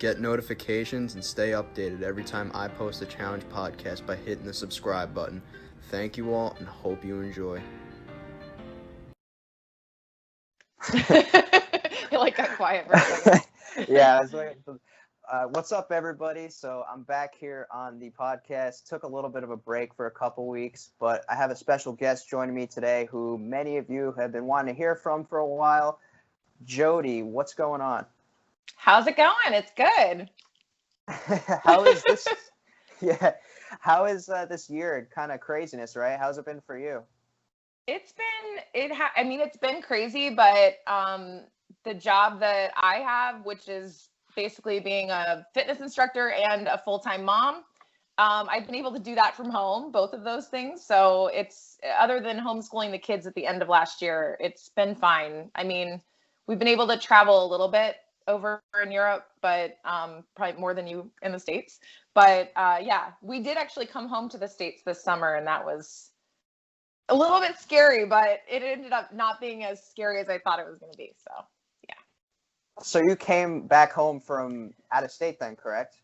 Get notifications and stay updated every time I post a challenge podcast by hitting the subscribe button. Thank you all and hope you enjoy. You like got quiet for a second. Yeah, I was waiting for, what's up, everybody? So I'm back here on the podcast. Took a little bit of a break for a couple weeks, but I have a special guest joining me today who many of you have been wanting to hear from for a while. Jodi, what's going on? How's it going? It's good. How is this? Yeah, how is this year? Kind of craziness, right? How's it been for you? It's been crazy, but the job that I have, which is basically being a fitness instructor and a full-time mom, I've been able to do that from home, both of those things. So it's, other than homeschooling the kids at the end of last year, it's been fine. I mean, we've been able to travel a little bit over in Europe, but probably more than you in the States. But yeah, we did actually come home to the States this summer, and that was a little bit scary, but it ended up not being as scary as I thought it was going to be. So yeah. So you came back home from out of state then, correct?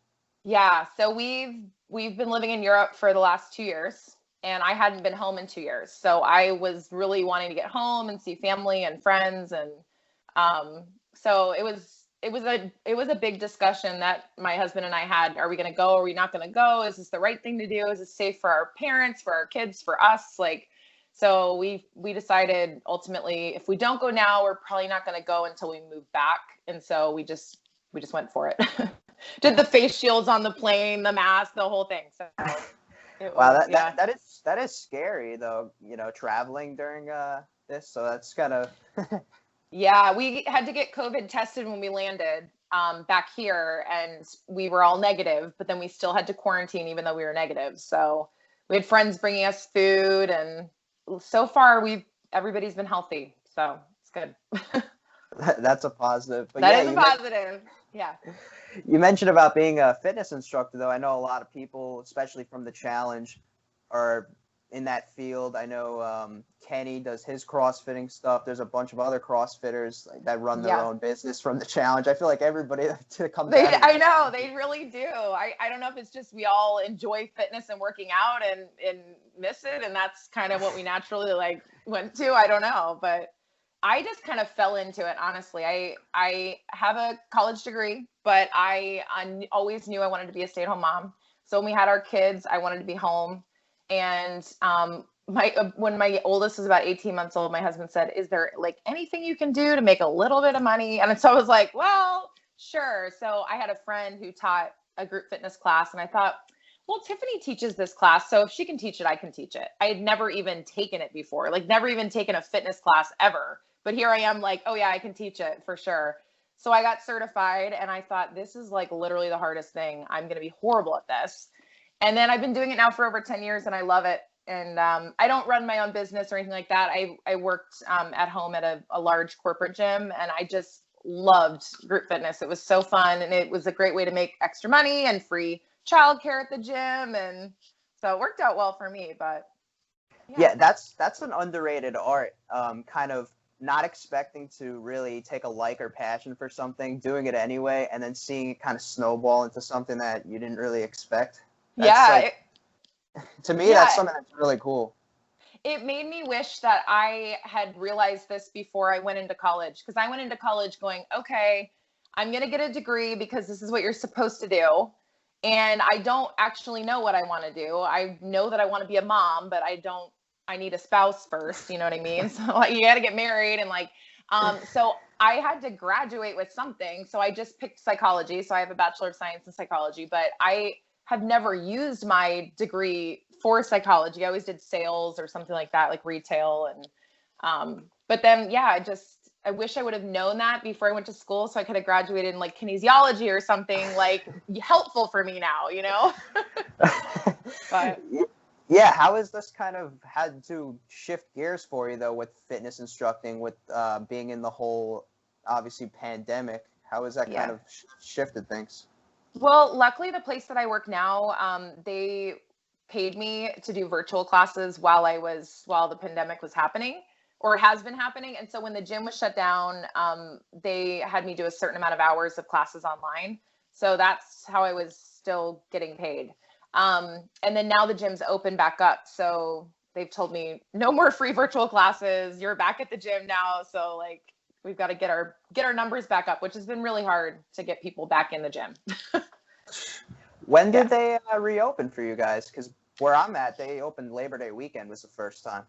Yeah. So we've been living in Europe for the last 2 years, and I hadn't been home in 2 years. So I was really wanting to get home and see family and friends, and so it was a big discussion that my husband and I had. Are we going to go? Are we not going to go? Is this the right thing to do? Is it safe for our parents, for our kids, for us? So we decided ultimately, if we don't go now, we're probably not going to go until we move back. And so we just went for it. Did the face shields on the plane, the mask, the whole thing. So wow, that is scary though, traveling during this. So that's kind of Yeah, we had to get COVID tested when we landed back here, and we were all negative, but then we still had to quarantine even though we were negative. So we had friends bringing us food, and so far everybody's been healthy. So it's good. That's a positive. But that is a positive. Yeah. You mentioned about being a fitness instructor, though. I know a lot of people, especially from the challenge, are in that field. I know Kenny does his CrossFitting stuff. There's a bunch of other CrossFitters that run their own business from the challenge. I feel like everybody to come back. I know, they really do. I don't know if it's just we all enjoy fitness and working out and miss it, and that's kind of what we naturally went to. I don't know, but I just kind of fell into it, honestly. I have a college degree, but I always knew I wanted to be a stay-at-home mom. So when we had our kids, I wanted to be home. And when my oldest was about 18 months old, my husband said, "Is there anything you can do to make a little bit of money?" And so I was like, "Well, sure." So I had a friend who taught a group fitness class, and I thought, well, Tiffany teaches this class, so if she can teach it, I can teach it. I had never even taken it before, never even taken a fitness class ever. But here I am oh yeah, I can teach it for sure. So I got certified, and I thought, this is literally the hardest thing. I'm going to be horrible at this. And then I've been doing it now for over 10 years, and I love it. And I don't run my own business or anything like that. I worked at home at a large corporate gym, and I just loved group fitness. It was so fun, and it was a great way to make extra money and free childcare at the gym. And so it worked out well for me. But yeah, that's an underrated art. Kind of not expecting to really take a like or passion for something, doing it anyway, and then seeing it kind of snowball into something that you didn't really expect. That's to me, that's something that's really cool. It made me wish that I had realized this before I went into college, because I went into college going, okay, I'm going to get a degree because this is what you're supposed to do. And I don't actually know what I want to do. I know that I want to be a mom, but I need a spouse first. You know what I mean? So you got to get married and so I had to graduate with something. So I just picked psychology. So I have a Bachelor of Science in psychology, but I have never used my degree for psychology. I always did sales or something like that, retail. And, but then, yeah, I wish I would have known that before I went to school, so I could have graduated in kinesiology or something helpful for me now, But yeah, how has this kind of had to shift gears for you though, with fitness instructing, with being in the whole, obviously, pandemic? How has that kind of shifted things? Well, luckily the place that I work now, they paid me to do virtual classes while the pandemic was happening, or has been happening. And so when the gym was shut down, they had me do a certain amount of hours of classes online. So that's how I was still getting paid. And then now the gym's open back up. So they've told me no more free virtual classes. You're back at the gym now. So like, we've got to get our numbers back up, which has been really hard to get people back in the gym. When did they reopen for you guys? Because where I'm at, they opened Labor Day weekend was the first time.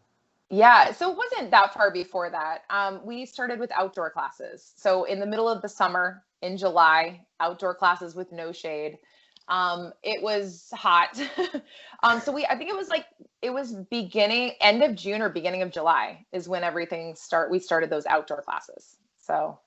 Yeah, so it wasn't that far before that. We started with outdoor classes. So in the middle of the summer, in July, outdoor classes with no shade. It was hot. So I think it was end of June or beginning of July is when we started those outdoor classes. So.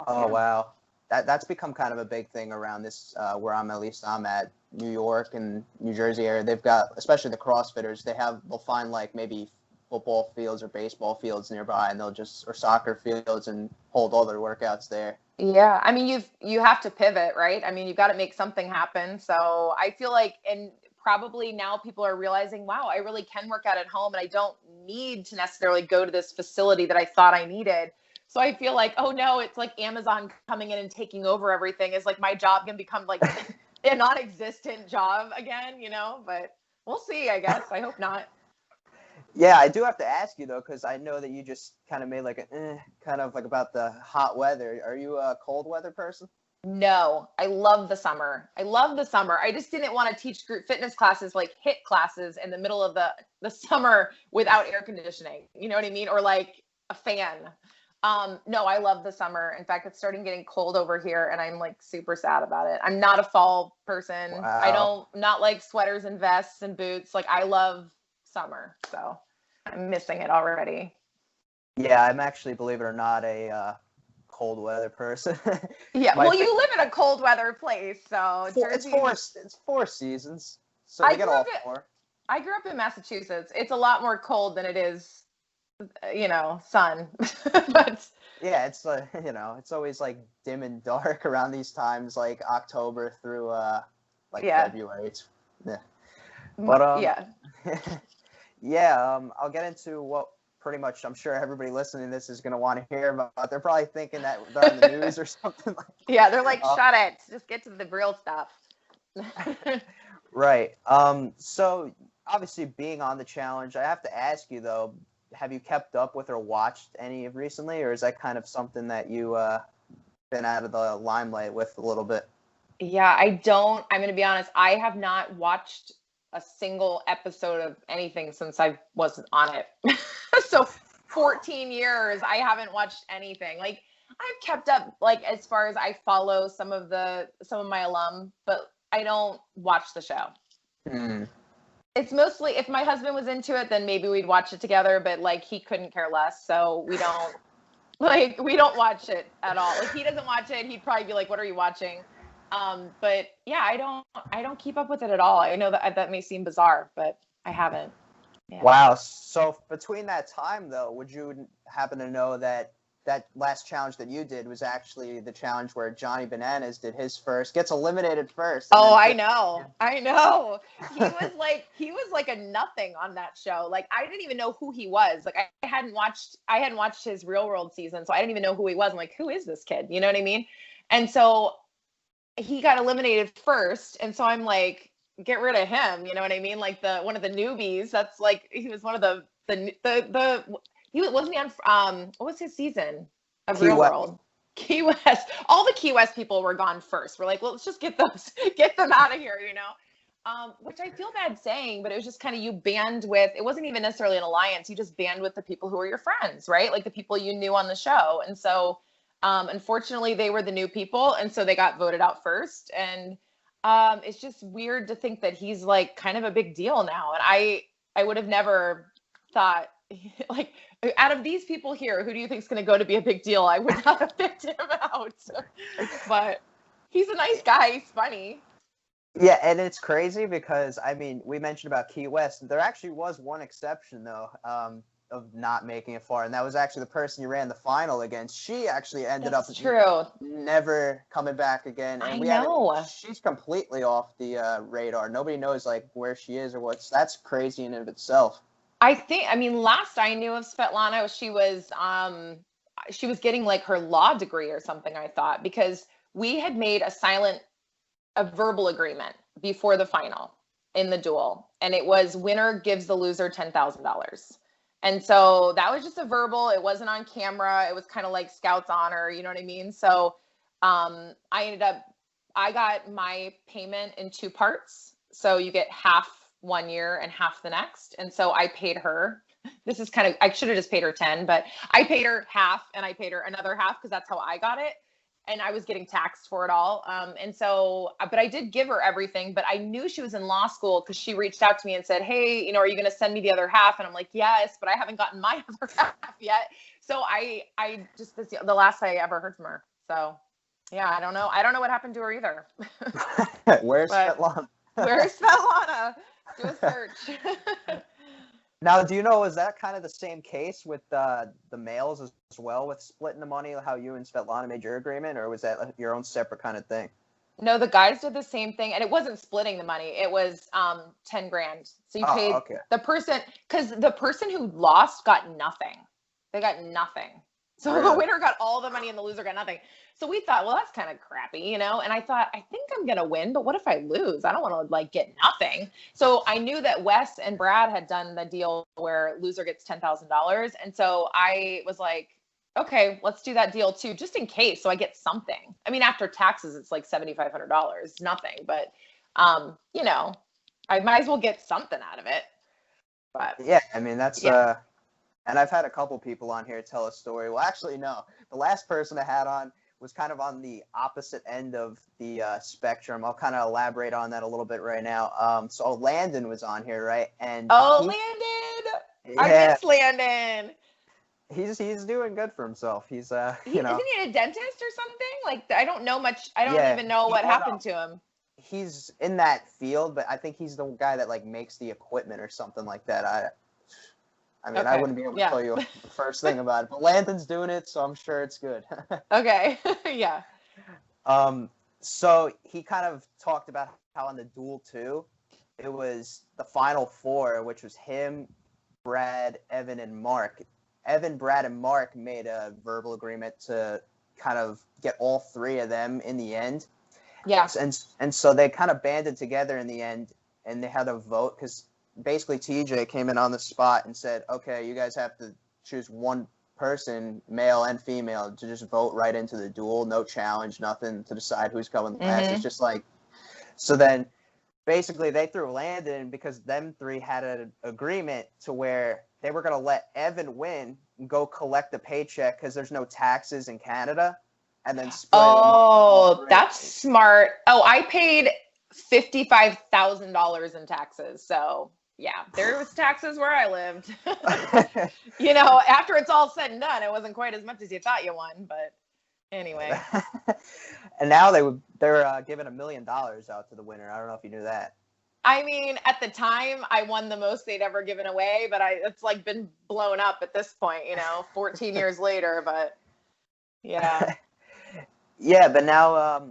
Oh, yeah. Wow. That's become kind of a big thing around this, where I'm at New York and New Jersey area. They've got, especially the CrossFitters, they'll find like maybe football fields or baseball fields nearby, and or soccer fields, and hold all their workouts there. Yeah. I mean, you have to pivot, right? I mean, you've got to make something happen. So I feel like, and probably now people are realizing, wow, I really can work out at home and I don't need to necessarily go to this facility that I thought I needed. So I feel like, oh no, it's like Amazon coming in and taking over everything. Is like my job going to become like a non-existent job again, but we'll see, I guess. I hope not. Yeah, I do have to ask you though, because I know that you just kind of made like kind of like about the hot weather. Are you a cold weather person? No, I love the summer. I just didn't want to teach group fitness classes, like HIIT classes in the middle of the summer without air conditioning. You know what I mean? Or like a fan. No, I love the summer. In fact, it's starting getting cold over here and I'm like super sad about it. I'm not a fall person. Wow. Not like sweaters and vests and boots. Like I love summer. So I'm missing it already. Yeah, I'm actually, believe it or not, a cold weather person. Yeah, well, you live in a cold weather place, so Jersey. It's 4 seasons, so you get all 4. I grew up in Massachusetts. It's a lot more cold than it is, sun. But yeah, it's it's always like dim and dark around these times, like October through February. Yeah, but yeah. Yeah, I'll get into what pretty much I'm sure everybody listening to this is going to want to hear about. They're probably thinking that they're on the news or something like that. Yeah, they're like, shut it. Just get to the real stuff. Right. So obviously being on the challenge, I have to ask you though, have you kept up with or watched any of recently, or is that kind of something that you been out of the limelight with a little bit? Yeah, I'm going to be honest. I have not watched a single episode of anything since I wasn't on it. So 14 years, I haven't watched anything. Like I've kept up, like as far as I follow some of my alum, but I don't watch the show. It's mostly if my husband was into it, then maybe we'd watch it together, but like he couldn't care less. So we don't watch it at all. Like he doesn't watch it. He'd probably be like, what are you watching? But yeah, I don't keep up with it at all. I know that may seem bizarre, but I haven't. Yeah. Wow. So between that time though, would you happen to know that last challenge that you did was actually the challenge where Johnny Bananas did his first, gets eliminated first? Oh, I know. He was like a nothing on that show. Like I didn't even know who he was. Like I hadn't watched his Real World season, so I didn't even know who he was. I'm like, who is this kid? You know what I mean? And so he got eliminated first, and so I'm like, get rid of him. You know what I mean? Like one of the newbies. That's like he was one of the wasn't he on what was his season of Real World? Key West. All the Key West people were gone first. We're like, well, let's just get them out of here, which I feel bad saying, but it was just kind of you band with, it wasn't even necessarily an alliance. You just band with the people who are your friends, right? Like the people you knew on the show. And so unfortunately they were the new people. And so they got voted out first. And it's just weird to think that he's like kind of a big deal now. And I would have never thought, like, out of these people here, who do you think is going to go to be a big deal? I would not have picked him out. But he's a nice guy. He's funny. Yeah, and it's crazy because, I mean, we mentioned about Key West. There actually was one exception, though, of not making it far, and that was actually the person you ran the final against. She actually ended up never coming back again. And I know. She's completely off the radar. Nobody knows, like, where she is or what's. That's crazy in and of itself. Last I knew of Svetlana, she was getting like her law degree or something, I thought, because we had made a silent a verbal agreement before the final in the duel. And it was winner gives the loser $10,000. And so that was just a verbal. It wasn't on camera. It was kind of like Scout's honor. You know what I mean? So I got my payment in 2 parts. So you get half one year and half the next. And so I paid her. This is kind of, I should have just paid her 10, but I paid her half and I paid her another half because that's how I got it. And I was getting taxed for it all. And so, but I did give her everything, but I knew she was in law school because she reached out to me and said, hey, you know, are you going to send me the other half? And I'm like, yes, but I haven't gotten my other half yet. So I just, this the last I ever heard from her. So yeah, I don't know. I don't know what happened to her either. Where's Svetlana? Where's Svetlana? Do a search. Now, do you know, is that kind of the same case with the males as well, with splitting the money, how you and Svetlana made your agreement, or was that your own separate kind of thing? No, the guys did the same thing, and it wasn't splitting the money. It was 10 grand. So you paid the person, because the person who lost got nothing. They got nothing. So Really? the winner got all the money and the loser got nothing. So we thought, well, that's kind of crappy, you know? And I thought, I think I'm going to win, but what if I lose? I don't want to like get nothing. So I knew that Wes and Brad had done the deal where loser gets $10,000. And so I was like, okay, let's do that deal too, just in case. So I get something. I mean, after taxes, it's like $7,500, nothing, but you know, I might as well get something out of it. But yeah, I mean, that's, and I've had a couple people on here tell a story. Well, actually, no, the last person I had on was kind of on the opposite end of the spectrum. I'll kind of elaborate on that a little bit right now. So Landon was on here, right? And Landon! Yeah, I miss Landon. He's doing good for himself. He's Isn't he a dentist or something? Like, I don't know much. I don't even know what happened to him. He's in that field, but I think he's the guy that like makes the equipment or something like that. I mean, I wouldn't be able to tell you the first thing about it, but Landon's doing it, so I'm sure it's good. Okay, yeah. So he kind of talked about how on the Duel 2, it was the final 4, which was him, Brad, Evan, and Mark. Evan, Brad, and Mark made a verbal agreement to kind of get all 3 of them in the end. Yeah. And so they kind of banded together in the end, and they had a vote because basically TJ came in on the spot and said, okay, you guys have to choose one person, male and female, to just vote right into the duel. No challenge, nothing to decide who's coming last. It's just like, so then basically they threw Landon because them 3 had an agreement to where they were going to let Evan win and go collect the paycheck because there's no taxes in Canada, and then split that's smart. Oh, I paid $55,000 in taxes. So yeah, there was taxes where I lived. You know, after it's all said and done, it wasn't quite as much as you thought you won, but anyway. And now they're giving $1 million out to the winner. I don't know if you knew that. I mean, at the time, I won the most they'd ever given away, but it's like been blown up at this point, you know, 14 years later. But yeah. Yeah, but now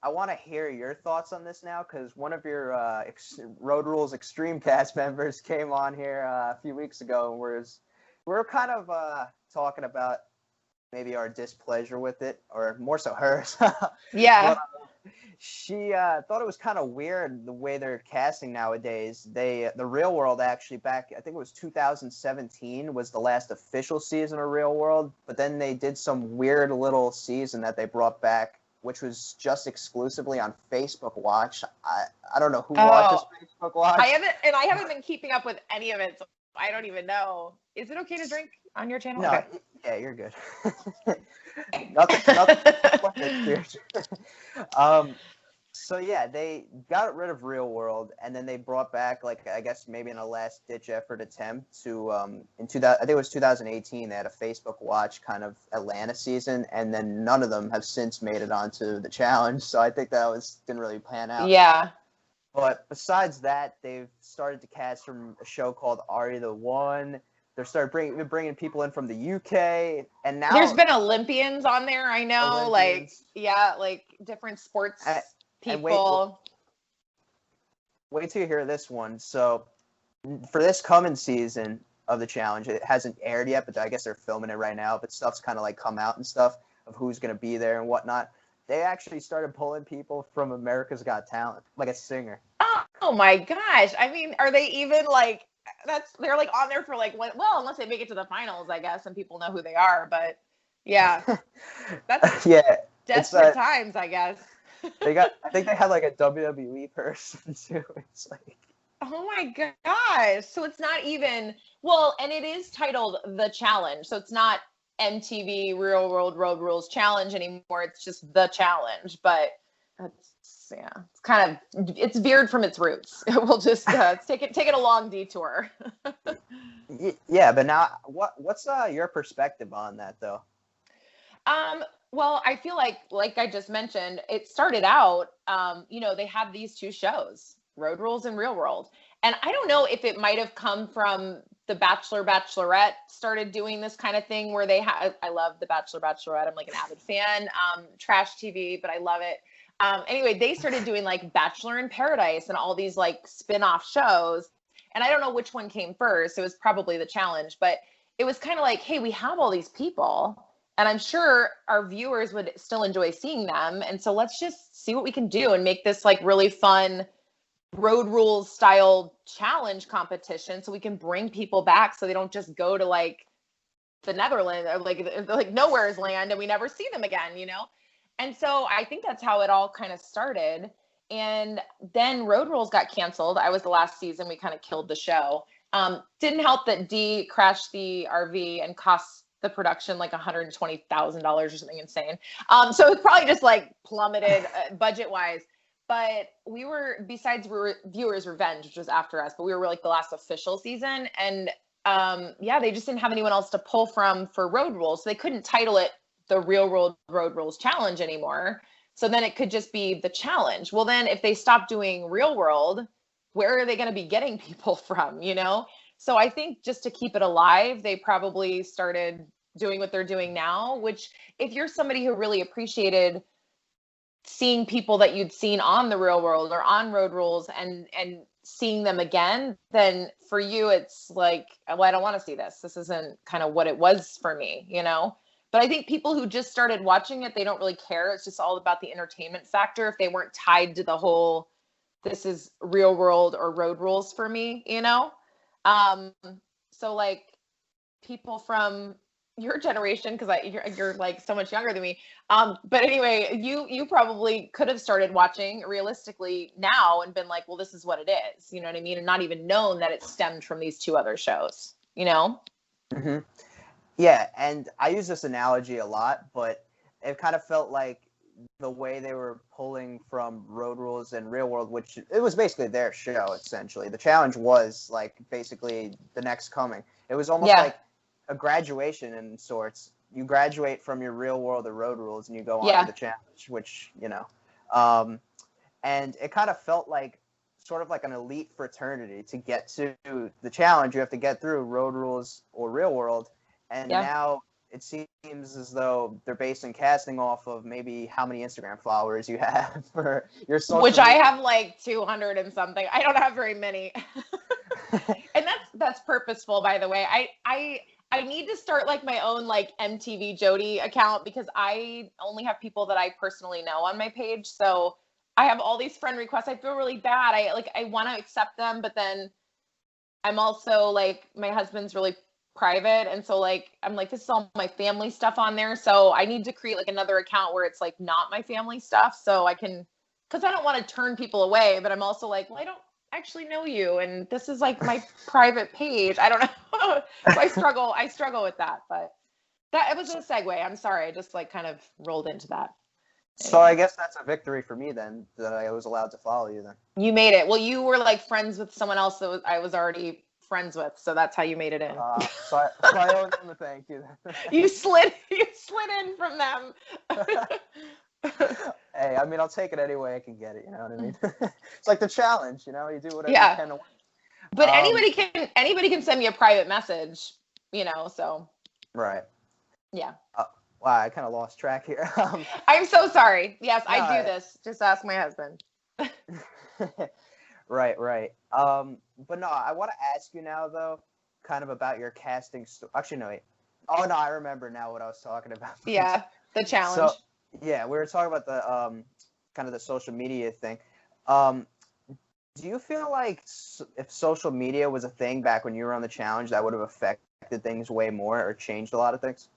I want to hear your thoughts on this now, because one of your Road Rules Extreme cast members came on here a few weeks ago, and we're kind of talking about maybe our displeasure with it, or more so hers. Yeah. But, she thought it was kind of weird the way they're casting nowadays. The Real World actually back, I think it was 2017 was the last official season of Real World, but then they did some weird little season that they brought back, which was just exclusively on Facebook Watch. I don't know who watches Facebook Watch. I haven't been keeping up with any of it, so I don't even know. Is it okay to drink on your channel? No, okay. Yeah, you're good. nothing. So yeah, they got rid of Real World, and then they brought back, like, I guess maybe in a last ditch effort attempt to I think it was 2018. They had a Facebook Watch kind of Atlanta season, and then none of them have since made it onto the challenge. So I think that didn't really pan out. Yeah. But besides that, they've started to cast from a show called Are You the One? They started bringing people in from the UK, and now there's been Olympians on there. I know, Olympians. like different sports people. Wait till you hear this one. So for this coming season of the challenge, it hasn't aired yet, but I guess they're filming it right now. But stuff's kind of like come out and stuff of who's going to be there and whatnot. they actually started pulling people from America's Got Talent, like a singer. Oh my gosh. I mean, are they even like, they're like on there for like, well, unless they make it to the finals, I guess, and people know who they are. But yeah, that's desperate times, I guess. I think they had like a WWE person too. It's like, oh my gosh. So it's not even, well, and it is titled The Challenge. So it's not MTV Real World Road Rules Challenge anymore. It's just The Challenge. But it's kind of, it's veered from its roots. We'll just take it a long detour. Yeah, but now what's your perspective on that though? Well, I feel like I just mentioned, it started out, they had these two shows, Road Rules and Real World. And I don't know if it might have come from The Bachelor, Bachelorette started doing this kind of thing where I love The Bachelor, Bachelorette. I'm like an avid fan, trash TV, but I love it. Anyway, they started doing like Bachelor in Paradise and all these like spin-off shows. And I don't know which one came first. It was probably The Challenge, but it was kind of like, hey, we have all these people. And I'm sure our viewers would still enjoy seeing them. And so let's just see what we can do and make this like really fun Road Rules style challenge competition so we can bring people back so they don't just go to like the Netherlands or like nowhere's land and we never see them again, And so I think that's how it all kind of started. And then Road Rules got canceled. I was the last season. We kind of killed the show. Didn't help that Dee crashed the RV and cost the production like $120,000 or something insane. So it's probably just like plummeted budget wise. But we were Viewers Revenge, which was after us, but we were like the last official season. And they just didn't have anyone else to pull from for Road Rules. So they couldn't title it the Real World Road Rules Challenge anymore. So then it could just be The Challenge. Well, then if they stop doing Real World, where are they going to be getting people from, So I think just to keep it alive, they probably started doing what they're doing now, which if you're somebody who really appreciated seeing people that you'd seen on the Real World or on Road Rules and seeing them again, then for you, it's like, well, I don't want to see this. This isn't kind of what it was for me, But I think people who just started watching it, they don't really care. It's just all about the entertainment factor. If they weren't tied to the whole, this is Real World or Road Rules for me, So like people from your generation, because you're like so much younger than me. But anyway, you probably could have started watching realistically now and been like, well, this is what it is. You know what I mean? And not even known that it stemmed from these two other shows, Mm-hmm. Yeah, and I use this analogy a lot, but it kind of felt like the way they were pulling from Road Rules and Real World, which it was basically their show, essentially. The challenge was like basically the next coming. It was almost like a graduation in sorts. You graduate from your Real World or Road Rules and you go on to the challenge, which, and it kind of felt like sort of like an elite fraternity. To get to the challenge, you have to get through Road Rules or Real World. And now it seems as though they're basing casting off of maybe how many Instagram followers you have for your social media. I have like 200 and something. I don't have very many. And that's purposeful, by the way. I need to start like my own like MTV Jodi account because I only have people that I personally know on my page. So I have all these friend requests. I feel really bad. I want to accept them, but then I'm also like, my husband's really private. And so like, I'm like, this is all my family stuff on there. So I need to create like another account where it's like not my family stuff. So I can, cause I don't want to turn people away, but I'm also like, well, I don't actually know you. And this is like my private page. I don't know. So I struggle with that, but it was a segue. I'm sorry. I just like kind of rolled into that. Anyway. So I guess that's a victory for me then, that I was allowed to follow you then. You made it. Well, you were like friends with someone else that I was already friends with, so that's how you made it in. So I owe them a thank you then. You slid in from them. Hey, I mean, I'll take it any way I can get it. You know what I mean? It's like the challenge. You do whatever you can to win. But anybody can send me a private message. So. Right. Yeah. Wow, I kind of lost track here. I'm so sorry. Yes, no, I do this. Just ask my husband. Right. But no, I want to ask you now, though, kind of about your casting. Actually, no, wait. Oh, no, I remember now what I was talking about. Yeah, the challenge. Yeah, we were talking about the kind of the social media thing. Um, do you feel like if social media was a thing back when you were on the challenge, that would have affected things way more or changed a lot of things?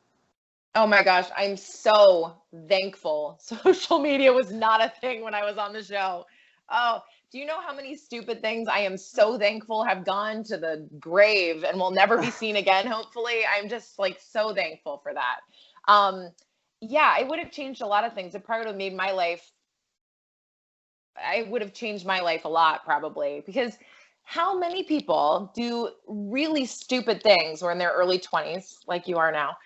Oh my gosh, I'm so thankful social media was not a thing when I was on the show. Oh, do you know how many stupid things I am so thankful have gone to the grave and will never be seen again, hopefully? I'm just like so thankful for that. Um, yeah, it would have changed a lot of things. It probably would have made my life, I would have changed my life a lot probably, because how many people do really stupid things when they're early 20s, like you are now,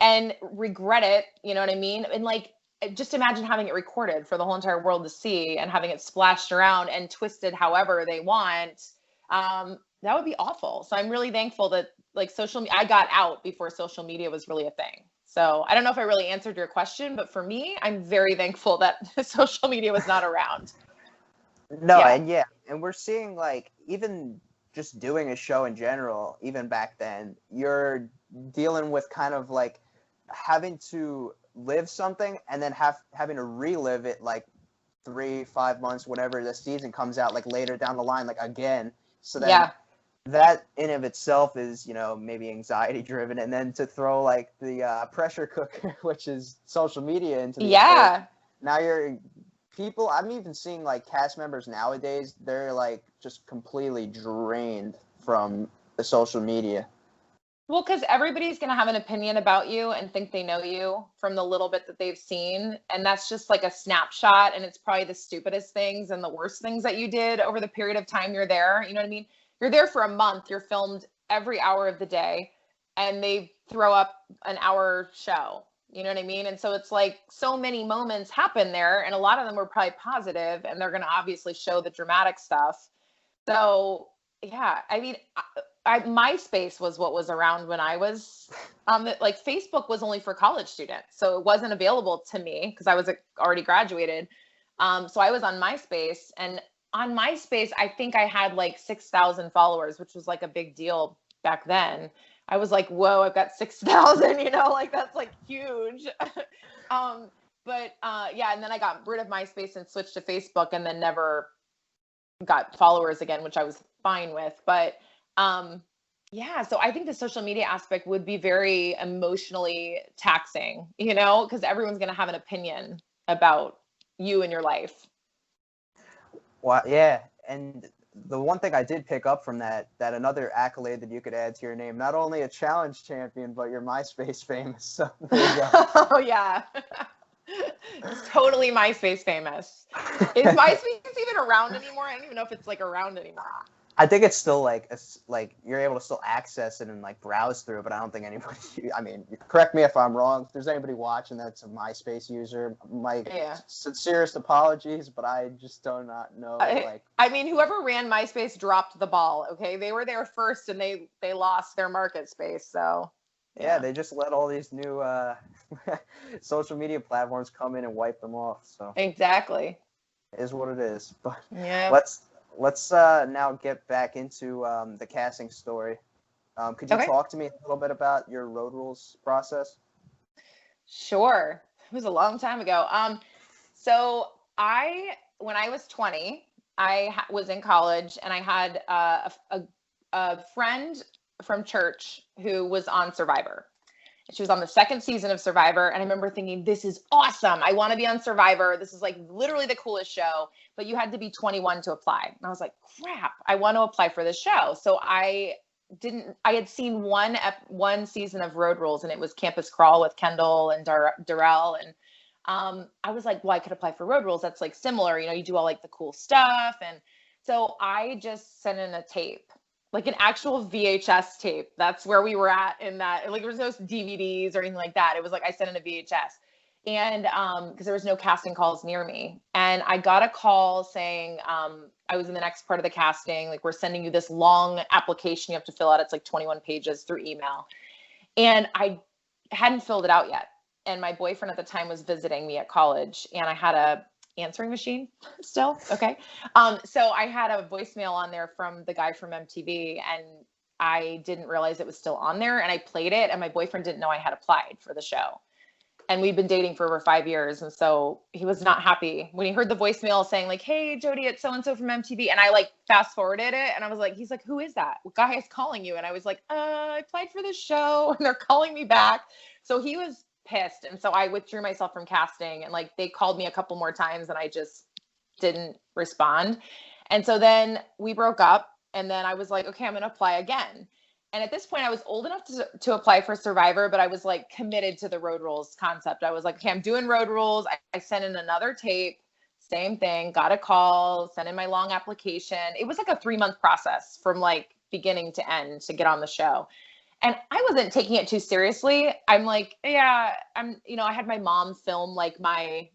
and regret it, you know what I mean? And like, just imagine having it recorded for the whole entire world to see and having it splashed around and twisted however they want. That would be awful. So I'm really thankful that like I got out before social media was really a thing. So I don't know if I really answered your question, but for me, I'm very thankful that social media was not around. No, Yeah. and we're seeing like even just doing a show in general, even back then, you're dealing with kind of like having to live something and then having to relive it like 3, 5 months, whenever the season comes out, like later down the line, like again. So then Yeah. that in of itself is, maybe anxiety driven, and then to throw like the pressure cooker, which is social media, into the equation. Yeah. Now I'm even seeing like cast members nowadays, they're like just completely drained from the social media. Well, because everybody's going to have an opinion about you and think they know you from the little bit that they've seen. And that's just like a snapshot. And it's probably the stupidest things and the worst things that you did over the period of time you're there. You know what I mean? You're there for a month. You're filmed every hour of the day and they throw up an hour show. You know what I mean? And so it's like so many moments happen there. And a lot of them were probably positive, and they're going to obviously show the dramatic stuff. So, yeah, I mean, MySpace was what was around when I was like Facebook was only for college students, so it wasn't available to me because I was already graduated. So I was on MySpace, and on MySpace, I think I had like 6,000 followers, which was like a big deal back then. I was like, whoa, I've got 6,000, like that's like huge. But yeah, and then I got rid of MySpace and switched to Facebook, and then never got followers again, which I was fine with. But yeah, so I think the social media aspect would be very emotionally taxing, because everyone's going to have an opinion about you and your life. Well, yeah, and the one thing I did pick up from that another accolade that you could add to your name, not only a challenge champion, but you're MySpace famous. So there you go. Oh yeah. It's totally MySpace famous. Is MySpace even around anymore? I don't even know if it's like around anymore. I think it's still like you're able to still access it and like browse through, but I don't think anybody. I mean, correct me if I'm wrong. If there's anybody watching that's a MySpace user, my sincerest apologies, but I just do not know. I mean, whoever ran MySpace dropped the ball. Okay, they were there first, and they lost their market space. So yeah, they just let all these new social media platforms come in and wipe them off. So exactly, it is what it is. But yeah, let's now get back into the casting story. Could you talk to me a little bit about your road rules process? Sure. It was a long time ago. So when I was 20, I was in college, and I had a friend from church who was on Survivor. She was on the second season of Survivor, and I remember thinking, this is awesome. I want to be on Survivor. This is like literally the coolest show, but you had to be 21 to apply. And I was like, crap, I want to apply for this show. So I had seen one season of Road Rules, and it was Campus Crawl with Kendall and Darrell. And I was like, well, I could apply for Road Rules. That's like similar, you do all like the cool stuff. And so I just sent in a tape, like an actual VHS tape. That's where we were at in that. Like, there was no DVDs or anything like that. It was like I sent in a VHS, and because there was no casting calls near me. And I got a call saying I was in the next part of the casting. Like, we're sending you this long application you have to fill out. It's like 21 pages through email. And I hadn't filled it out yet. And my boyfriend at the time was visiting me at college, and I had a answering machine still. Okay. So I had a voicemail on there from the guy from MTV, and I didn't realize it was still on there, and I played it, and my boyfriend didn't know I had applied for the show. and we'd been dating for over 5 years. And so he was not happy when he heard the voicemail saying like, "Hey, Jodi, it's so-and-so from MTV." And I like fast forwarded it. And I was like, he's like, "Who is that? What guy is calling you?" And I was like, I applied for this show and they're calling me back. So he was pissed. And so I withdrew myself from casting, and like, they called me a couple more times and I just didn't respond. And so then we broke up, and then I was like, okay, I'm going to apply again. And at this point, I was old enough to apply for Survivor, but I was like committed to the Road Rules concept. I was like, okay, I'm doing Road Rules. I sent in another tape, same thing, got a call, sent in my long application. It was like a 3-month process from like beginning to end to get on the show. And I wasn't taking it too seriously. I'm like, yeah, I had my mom film like my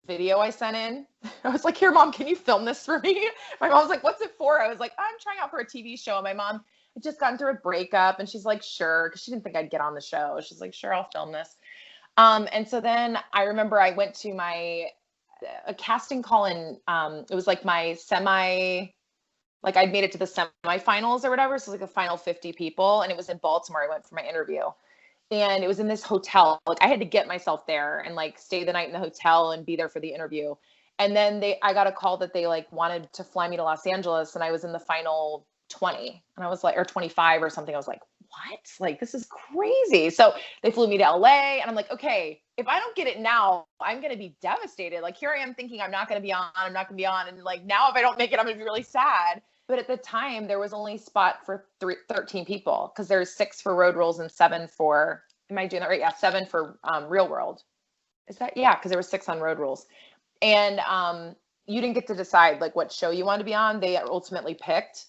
video I sent in. I was like, "Here, Mom, can you film this for me?" My mom was like, "What's it for?" I was like, "I'm trying out for a TV show." And my mom had just gotten through a breakup, and she's like, "Sure," because she didn't think I'd get on the show. She's like, "Sure, I'll film this." And so then I remember I went to a casting call in, it was like my like I'd made it to the semifinals or whatever. So it was like the final 50 people, and it was in Baltimore. I went for my interview. And it was in this hotel. Like I had to get myself there and like stay the night in the hotel and be there for the interview. And then I got a call that they like wanted to fly me to Los Angeles, and I was in the final 20, and I was like, or 25 or something. I was like, what? Like, this is crazy. So they flew me to LA, and I'm like, okay, if I don't get it now, I'm going to be devastated. Like here I am thinking I'm not going to be on. And like, now if I don't make it, I'm going to be really sad. But at the time, there was only spot for 13 people, because there's 6 for Road Rules and 7 for, am I doing that right? Yeah, 7 for Real World. Is that? Yeah, because there were 6 on Road Rules. And you didn't get to decide like what show you wanted to be on. They ultimately picked.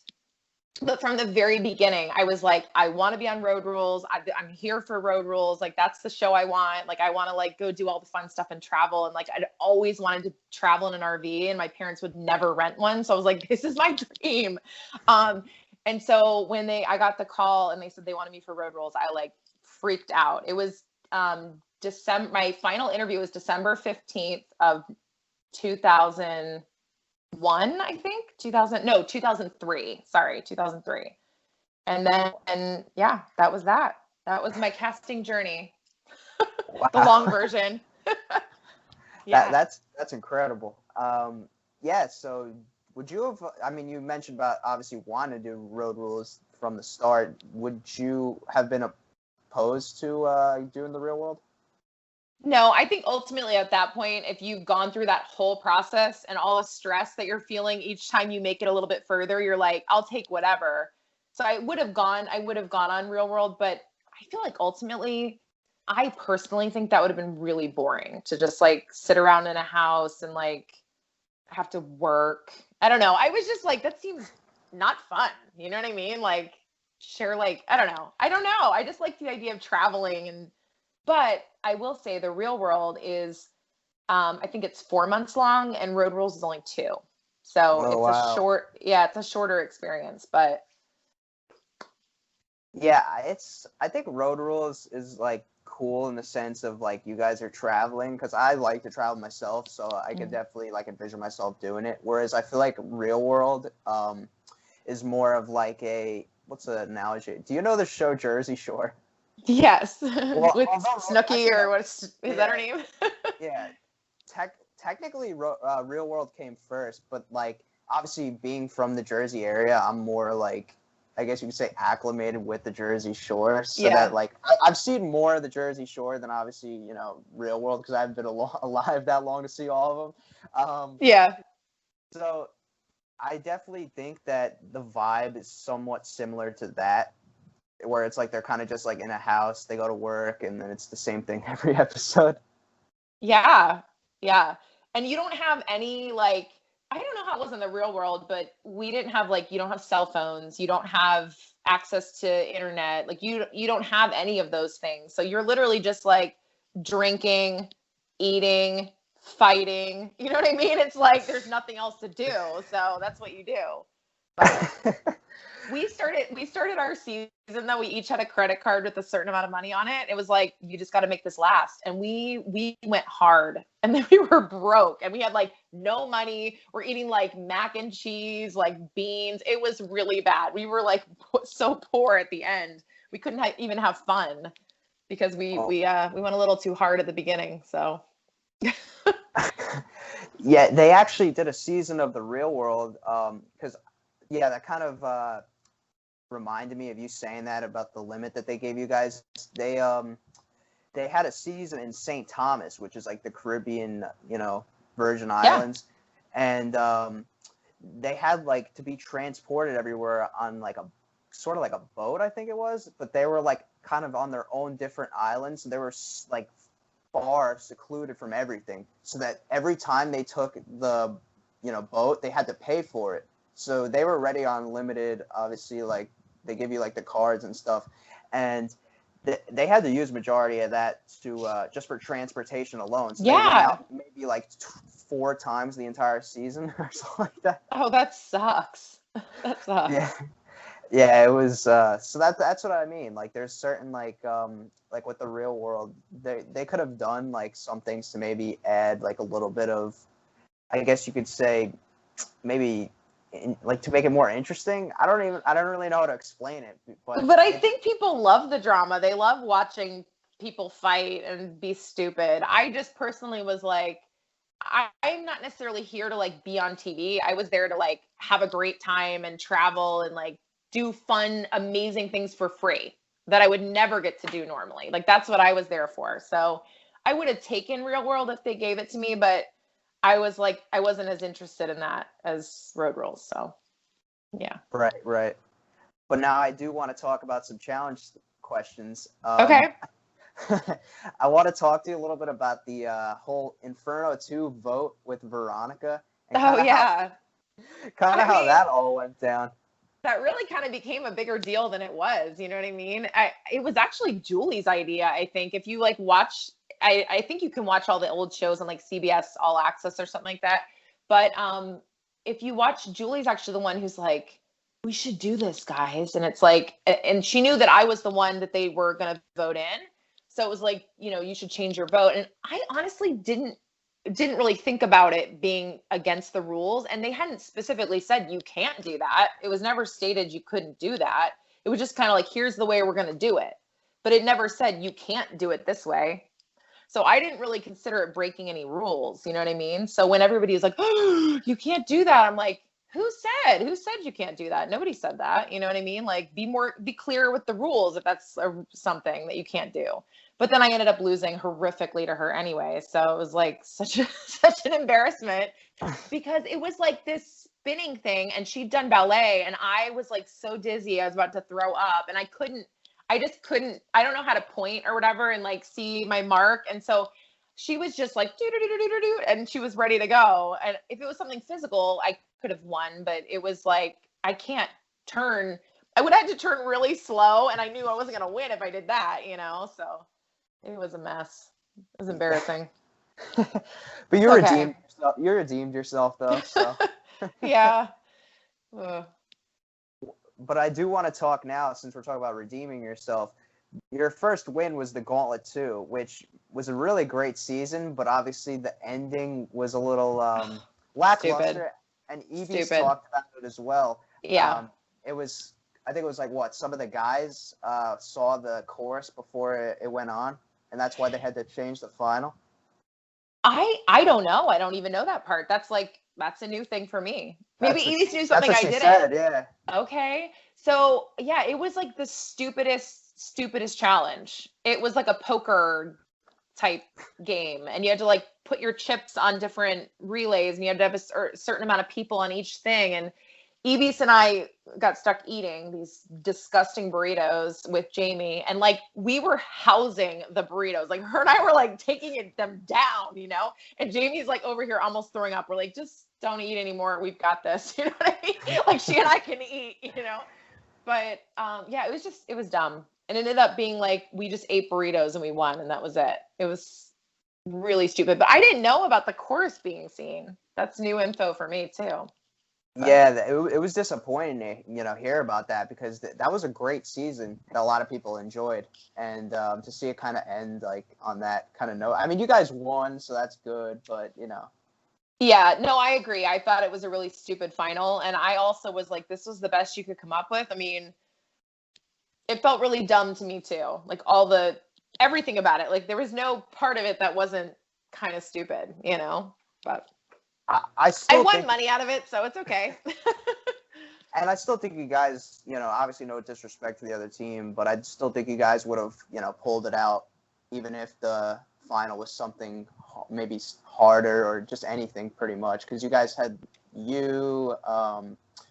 But from the very beginning, I was like, I want to be on Road Rules. I'm here for Road Rules. Like, that's the show I want. Like, I want to like go do all the fun stuff and travel. And like, I'd always wanted to travel in an RV, and my parents would never rent one. So I was like, this is my dream. And so when I got the call and they said they wanted me for Road Rules, I like freaked out. It was December. My final interview was December 15th of 2001, I think. 2003. Sorry, 2003. And then, yeah, that was that. That was my casting journey. Wow. The long version. Yeah. That's incredible. Yeah, so would you have, I mean, you mentioned about obviously wanting to do Road Rules from the start. Would you have been opposed to doing the Real World? No, I think ultimately at that point, if you've gone through that whole process and all the stress that you're feeling each time you make it a little bit further, you're like, I'll take whatever. So I would have gone on Real World, but I feel like ultimately, I personally think that would have been really boring to just like sit around in a house and like have to work. I don't know. I was just like, that seems not fun. You know what I mean? Like share, like, I don't know. I just like the idea of traveling. But I will say the Real World is, I think it's 4 months long, and Road Rules is only 2. So it's a shorter experience, but. Yeah, I think Road Rules is like cool in the sense of like you guys are traveling, because I like to travel myself, so I could definitely like envision myself doing it. Whereas I feel like Real World is more of like what's the analogy? Do you know the show Jersey Shore? Yes, well, with Snooki, or is that her name? Yeah, technically Real World came first, but like obviously being from the Jersey area, I'm more like, I guess you could say, acclimated with the Jersey Shore. So that like I've seen more of the Jersey Shore than obviously Real World, because I've been alive that long to see all of them. Yeah. So I definitely think that the vibe is somewhat similar to that, where it's like they're kind of just like in a house, they go to work, and then it's the same thing every episode. Yeah. And you don't have any like, I don't know how it was in the Real World, but we didn't have like, you don't have cell phones, you don't have access to internet, like you don't have any of those things. So you're literally just like drinking, eating, fighting. You know what I mean? It's like there's nothing else to do. So that's what you do. But we started our season though. We each had a credit card with a certain amount of money on it. It was like, you just got to make this last. And we went hard, and then we were broke, and we had like no money. We're eating like mac and cheese, like beans. It was really bad. We were like so poor at the end. We couldn't even have fun. because we went a little too hard at the beginning. So Yeah, they actually did a season of the Real World. Because that kind of reminded me of you saying that about the limit that they gave you guys. They had a season in St. Thomas, which is like the Caribbean, Virgin Islands, and they had like to be transported everywhere on like a sort of like a boat, I think it was, but they were like kind of on their own different islands. They were like far secluded from everything, so that every time they took the boat, they had to pay for it. So they were already on limited, obviously, like they give you like the cards and stuff, and they had to use majority of that to just for transportation alone. So they went out maybe like 4 times the entire season or something like that. Oh, that sucks. That sucks. Yeah, it was. So that's what I mean. Like, there's certain like with the Real World, they could have done like some things to maybe add like a little bit of, I guess you could say, maybe like to make it more interesting. I don't really know how to explain it. But I think people love the drama. They love watching people fight and be stupid. I just personally was like, I'm not necessarily here to like be on TV. I was there to like have a great time and travel and like do fun, amazing things for free that I would never get to do normally. Like, that's what I was there for. So I would have taken Real World if they gave it to me, but I was like, I wasn't as interested in that as Road Rules. So yeah. Right. But now I do want to talk about some challenge questions. Okay. I want to talk to you a little bit about the whole Inferno 2 vote with Veronica. And how that all went down. That really kind of became a bigger deal than it was. You know what I mean? It was actually Julie's idea, I think. If you like watch, I think you can watch all the old shows on like CBS All Access or something like that. But if you watch, Julie's actually the one who's like, we should do this, guys. And it's like, and she knew that I was the one that they were going to vote in. So it was like, you should change your vote. And I honestly didn't really think about it being against the rules. And they hadn't specifically said you can't do that. It was never stated you couldn't do that. It was just kind of like, here's the way we're going to do it. But it never said you can't do it this way. So I didn't really consider it breaking any rules. You know what I mean? So when everybody was like, oh, you can't do that, I'm like, who said you can't do that? Nobody said that. You know what I mean? Like, be clear with the rules if that's something that you can't do. But then I ended up losing horrifically to her anyway. So it was like such an embarrassment, because it was like this spinning thing and she'd done ballet and I was like so dizzy. I was about to throw up and I just couldn't, I don't know how to point or whatever and like see my mark. And so she was just like, and she was ready to go. And if it was something physical, I could have won, but it was like, I can't turn. I would have to turn really slow and I knew I wasn't going to win if I did that, so. It was a mess. It was embarrassing. But you redeemed yourself. You redeemed yourself, though. So. Yeah. But I do want to talk now, since we're talking about redeeming yourself. Your first win was the Gauntlet 2, which was a really great season, but obviously the ending was a little lackluster. Stupid. And Evie talked about it as well. Yeah. I think it was like some of the guys saw the chorus before it went on, and that's why they had to change the final. I don't know. I don't even know that part. That's a new thing for me. Maybe Evie knew something I didn't. Said, yeah. Okay. So yeah, it was like the stupidest challenge. It was like a poker type game, and you had to like put your chips on different relays, and you had to have a certain amount of people on each thing. And Ebis and I got stuck eating these disgusting burritos with Jamie, and like we were housing the burritos. Like her and I were like taking them down, and Jamie's like over here almost throwing up. We're like, just don't eat anymore. We've got this. You know what I mean? Like she and I can eat, But yeah, it was dumb. And it ended up being like we just ate burritos and we won, and that was it. It was really stupid. But I didn't know about the chorus being seen. That's new info for me too. Yeah, it was disappointing to hear about that, because that was a great season that a lot of people enjoyed, and to see it kind of end like on that kind of note. I mean, you guys won, so that's good, but Yeah, no, I agree. I thought it was a really stupid final, and I also was like, this was the best you could come up with. I mean, it felt really dumb to me too. Like all the everything about it. Like there was no part of it that wasn't kind of stupid, you know, but I still won think, money out of it, so it's okay. and I still think you guys, you know, obviously no disrespect to the other team, but I still think you guys would have, you know, pulled it out, even if the final was something maybe harder or just anything pretty much, because you guys had you,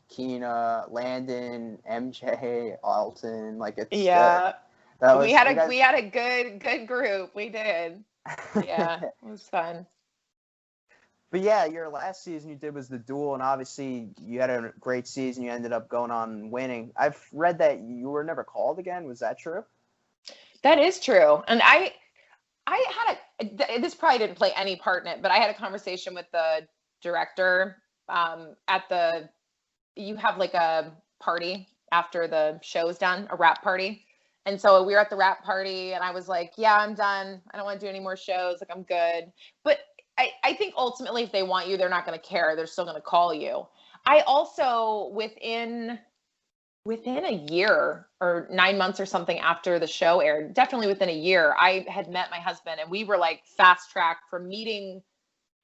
Kina, Landon, MJ, Alton, like it's Yeah. that was We had a good group. We did. Yeah, it was fun. But yeah, your last season you did was the Duel, and obviously you had a great season. You ended up going on and winning. I've read that you were never called again. Was that true? That is true. And I had this probably didn't play any part in it, but I had a conversation with the director you have like a party after the show's done, a wrap party. And so we were at the wrap party and I was like, yeah, I'm done. I don't want to do any more shows. Like I'm good. But I think ultimately if they want you, they're not going to care. They're still going to call you. I also within a year or 9 months or something after the show aired, definitely within a year, I had met my husband and we were like fast track from meeting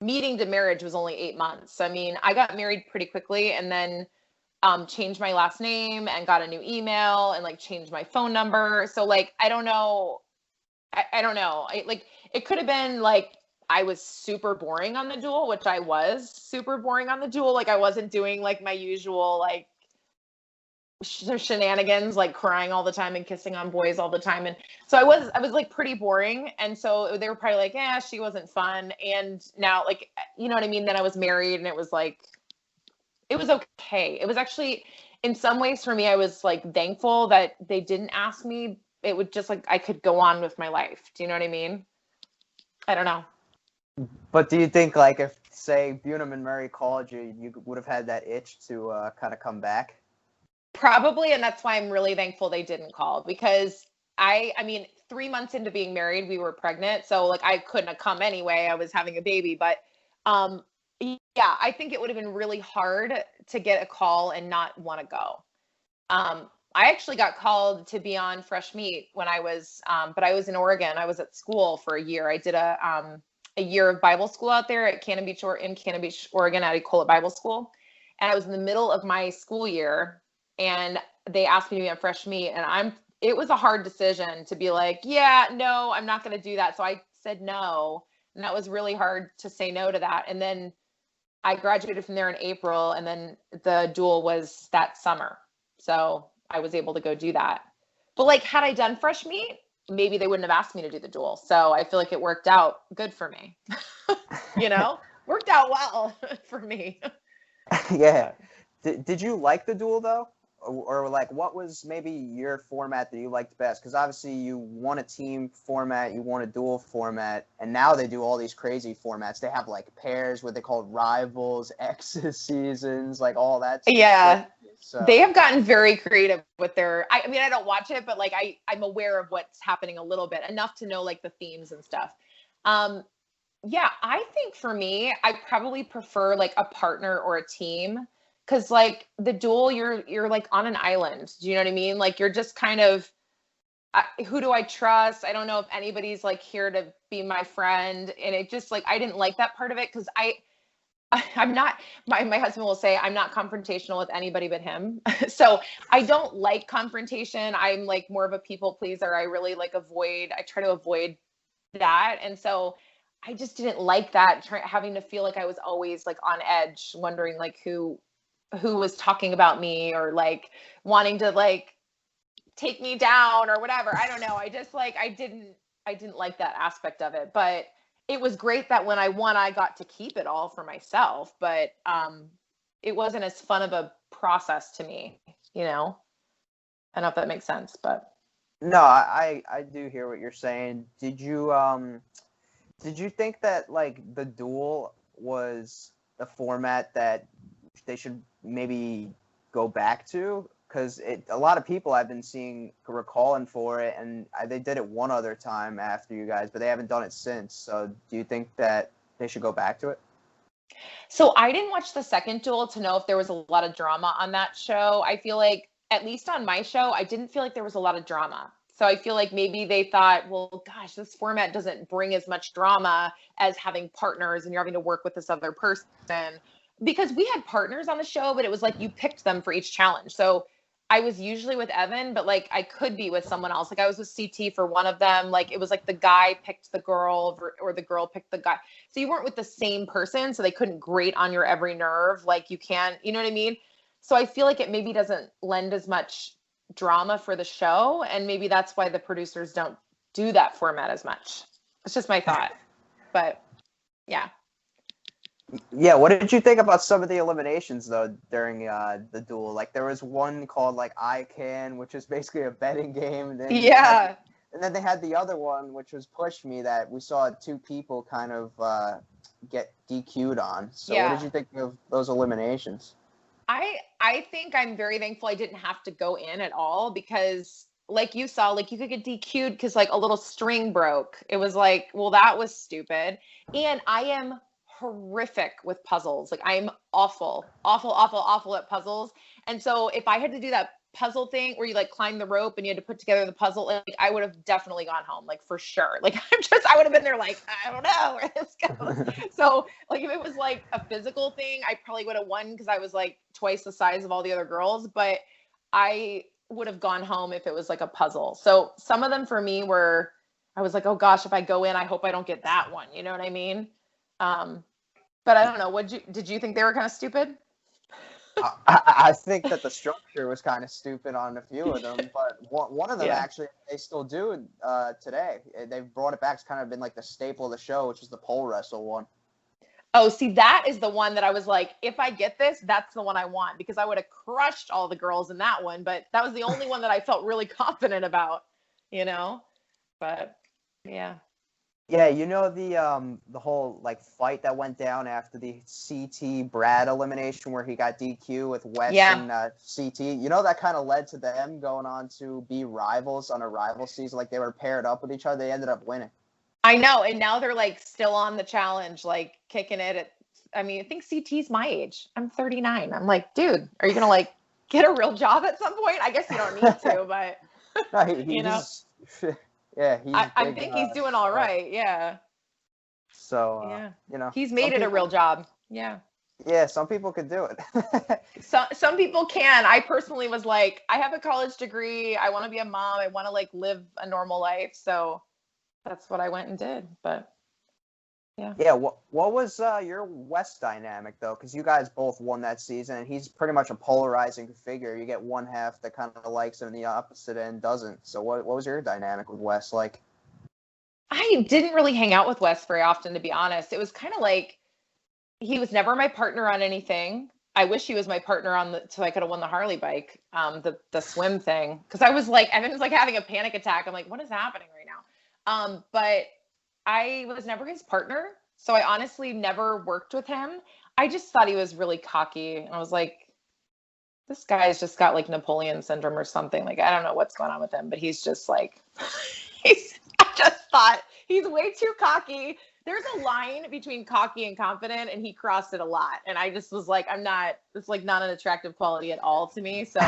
to marriage was only 8 months. I mean, I got married pretty quickly and then changed my last name and got a new email and like changed my phone number. So like, I don't know. I don't know. It could have been like, I was super boring on the Duel, which I was super boring on the Duel. Like I wasn't doing like my usual, like shenanigans, like crying all the time and kissing on boys all the time. And so I was like pretty boring. And so they were probably like, yeah, she wasn't fun. And now like, you know what I mean? Then I was married and it was like, it was okay. It was actually, in some ways for me, I was like thankful that they didn't ask me. It would just like, I could go on with my life. Do you know what I mean? I don't know. But do you think like if say Bunham and Murray called you, you would have had that itch to kind of come back? Probably. And that's why I'm really thankful they didn't call because I mean, 3 months into being married, we were pregnant. So like I couldn't have come anyway. I was having a baby, but yeah, I think it would have been really hard to get a call and not want to go. I actually got called to be on Fresh Meat when I was, but I was in Oregon. I was at school for a year. I did a year of Bible school out there at Kina Beach, Oregon at Ecola Bible School. And I was in the middle of my school year and they asked me to be on Fresh Meat. And it was a hard decision to be like, yeah, no, I'm not going to do that. So I said no. And that was really hard to say no to that. And then I graduated from there in April and then the Duel was that summer. So I was able to go do that. But like, had I done Fresh Meat, maybe they wouldn't have asked me to do the Duel. So I feel like it worked out good for me. You know, worked out well for me. Yeah. Did you like the Duel though? Or like what was maybe your format that you liked best? Because obviously you want a team format, you want a Duel format, and now they do all these crazy formats. They have like pairs, what they call rivals, X's seasons, like all that stuff. Yeah. So they have gotten very creative with their, I mean, I don't watch it, but like I'm aware of what's happening a little bit, enough to know like the themes and stuff. Yeah, I think for me, I probably prefer like a partner or a team. Cause like the Duel, you're like on an island. Do you know what I mean? Like you're just kind of, who do I trust? I don't know if anybody's like here to be my friend. And it just like, I didn't like that part of it. Cause I'm not, my husband will say I'm not confrontational with anybody but him. So I don't like confrontation. I'm like more of a people pleaser. I really like I try to avoid that. And so I just didn't like that, having to feel like I was always like on edge, wondering like who was talking about me or like wanting to like take me down or whatever. I don't know. I just like, I didn't like that aspect of it, but it was great that when I won, I got to keep it all for myself, but it wasn't as fun of a process to me, you know? I don't know if that makes sense, but. No, I do hear what you're saying. Did you think that like the Duel was the format that they should maybe go back to? Because a lot of people I've been seeing were calling for it, and they did it one other time after you guys, but they haven't done it since. So do you think that they should go back to it? So I didn't watch the second Duel to know if there was a lot of drama on that show. I feel like, at least on my show, I didn't feel like there was a lot of drama. So I feel like maybe they thought, well, gosh, this format doesn't bring as much drama as having partners and you're having to work with this other person. Because we had partners on the show, but it was like you picked them for each challenge. So I was usually with Evan, but like I could be with someone else. Like I was with CT for one of them. Like it was like the guy picked the girl or the girl picked the guy. So you weren't with the same person. So they couldn't grate on your every nerve. Like you can, you know what I mean? So I feel like it maybe doesn't lend as much drama for the show. And maybe that's why the producers don't do that format as much. It's just my thought. But yeah. Yeah, what did you think about some of the eliminations though during the duel? Like there was one called like I Can, which is basically a betting game. And then and then they had the other one, which was Push Me, that we saw two people kind of get DQ'd on. So what did you think of those eliminations? I think I'm very thankful I didn't have to go in at all because like you saw, like you could get DQ'd because like a little string broke. It was like, well, that was stupid. And I am horrific with puzzles. Like I'm awful at puzzles. And so if I had to do that puzzle thing where you like climb the rope and you had to put together the puzzle, like I would have definitely gone home, like for sure. Like I would have been there like, I don't know where this goes. So like if it was like a physical thing, I probably would have won because I was like twice the size of all the other girls, but I would have gone home if it was like a puzzle. So some of them for me were, I was like, oh gosh, if I go in, I hope I don't get that one. You know what I mean? But I don't know. Did you think they were kind of stupid? I think that the structure was kind of stupid on a few of them, but one of them actually they still do today. They've brought it back. It's kind of been like the staple of the show, which is the pole wrestle one. Oh, see, that is the one that I was like, if I get this, that's the one I want because I would have crushed all the girls in that one. But that was the only one that I felt really confident about, you know. But yeah. Yeah, you know the whole like fight that went down after the CT Brad elimination where he got DQ with West and CT. You know that kind of led to them going on to be rivals on a rival season. Like they were paired up with each other. They ended up winning. I know, and now they're like still on the challenge, like kicking it. I mean, I think CT's my age. I'm 39. I'm like, dude, are you gonna like get a real job at some point? I guess you don't need to, but no, you know. Yeah, I think he's doing all right. Yeah. So, yeah, you know, he's made it a real job. Yeah. Yeah, some people could do it. Some people can. I personally was like, I have a college degree. I want to be a mom. I want to like live a normal life. So that's what I went and did. But yeah. Yeah. What was your West dynamic though? Because you guys both won that season, and he's pretty much a polarizing figure. You get one half that kind of likes him, and the opposite end doesn't. So what was your dynamic with West like? I didn't really hang out with Wes very often, to be honest. It was kind of like he was never my partner on anything. I wish he was my partner on so I could have won the Harley bike, the swim thing. Because I was like, Evan was like having a panic attack. I'm like, what is happening right now? But I was never his partner. So I honestly never worked with him. I just thought he was really cocky. And I was like, this guy's just got like Napoleon syndrome or something. Like, I don't know what's going on with him, but he's just like, I just thought he's way too cocky. There's a line between cocky and confident, and he crossed it a lot. And I just was like, it's like not an attractive quality at all to me. So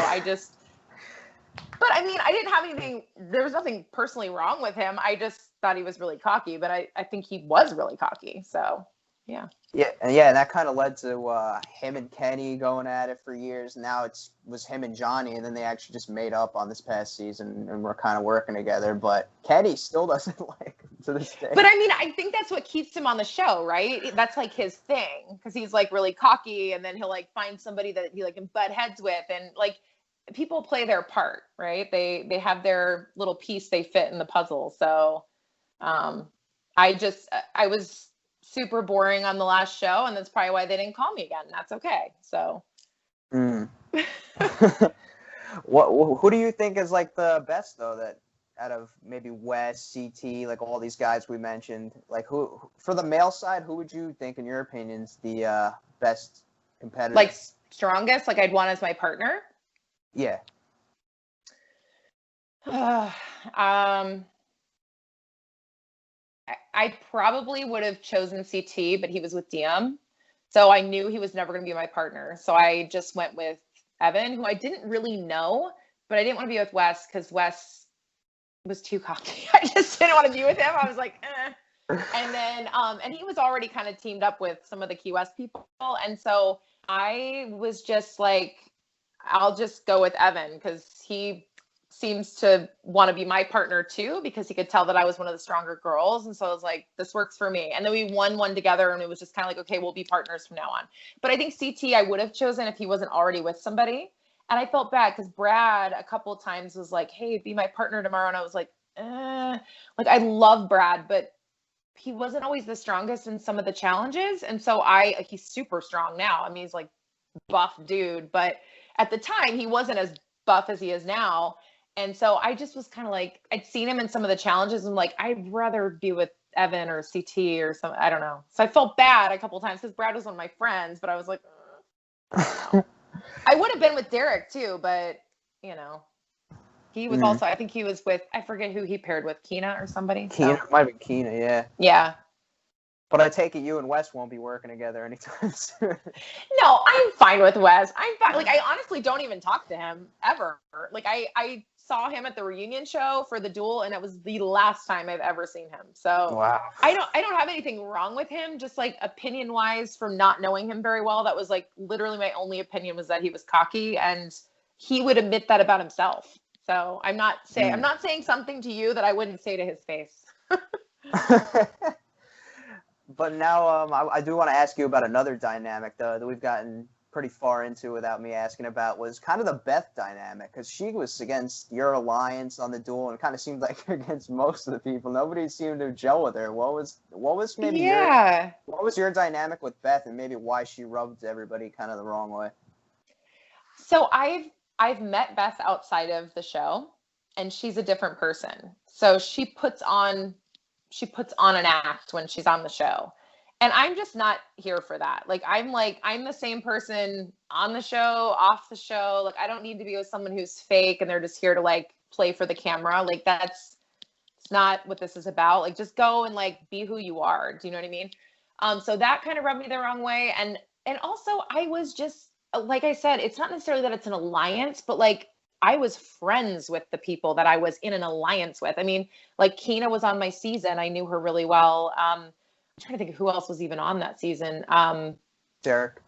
but I mean, I didn't have anything, there was nothing personally wrong with him. I just thought he was really cocky, but I think he was really cocky. So yeah. Yeah, and that kind of led to him and Kenny going at it for years. Now was him and Johnny, and then they actually just made up on this past season, and we're kind of working together. But Kenny still doesn't like him to this day. But I mean, I think that's what keeps him on the show, right? That's like his thing, because he's like really cocky, and then he'll like find somebody that he like can butt heads with, and like people play their part, right? They have their little piece they fit in the puzzle. So I was super boring on the last show, and that's probably why they didn't call me again. That's okay. So who do you think is like the best though, that out of maybe West, CT, like all these guys we mentioned, like who for the male side, who would you think in your opinion is the best competitor? Like strongest, like I'd want as my partner? Yeah. I probably would have chosen CT, but he was with DM. So I knew he was never going to be my partner. So I just went with Evan, who I didn't really know, but I didn't want to be with Wes because Wes was too cocky. I just didn't want to be with him. I was like, eh. And then, and he was already kind of teamed up with some of the Key West people. And so I was just like, I'll just go with Evan because he seems to want to be my partner too, because he could tell that I was one of the stronger girls. And so I was like, this works for me. And then we won one together and it was just kind of like, okay, we'll be partners from now on. But I think CT I would have chosen if he wasn't already with somebody. And I felt bad because Brad a couple of times was like, hey, be my partner tomorrow. And I was like, like I love Brad, but he wasn't always the strongest in some of the challenges. And so he's super strong now. I mean, he's like buff dude, but at the time he wasn't as buff as he is now. And so I just was kind of like, I'd seen him in some of the challenges and like, I'd rather be with Evan or CT or something. I don't know. So I felt bad a couple of times because Brad was one of my friends, but I was like, I would have been with Derek too, but you know, he was also, I think he was with, I forget who he paired with, Kina or somebody. Kina, might have been Kina, yeah. Yeah. But I take it you and Wes won't be working together anytime soon. No, I'm fine with Wes. I'm fine. Like, I honestly don't even talk to him ever. Like, I saw him at the reunion show for the Duel, and it was the last time I've ever seen him. So wow. I don't have anything wrong with him. Just like opinion wise, from not knowing him very well, that was like literally my only opinion was that he was cocky, and he would admit that about himself. So I'm not saying something to you that I wouldn't say to his face. But now I do want to ask you about another dynamic, though, that we've gotten pretty far into without me asking about, was kind of the Beth dynamic, because she was against your alliance on the Duel, and it kind of seemed like against most of the people. Nobody seemed to gel with her. What was maybe what was your dynamic with Beth, and maybe why she rubbed everybody kind of the wrong way? So I've met Beth outside of the show, and she's a different person. So she puts on an act when she's on the show. And I'm just not here for that. I'm the same person on the show, off the show. Like, I don't need to be with someone who's fake and they're just here to like play for the camera. Like, it's not what this is about. Like, just go and like be who you are. Do you know what I mean? So that kind of rubbed me the wrong way. And also I was just, like I said, it's not necessarily that it's an alliance, but like I was friends with the people that I was in an alliance with. I mean, like Kina was on my season. I knew her really well. I'm trying to think of who else was even on that season. Derek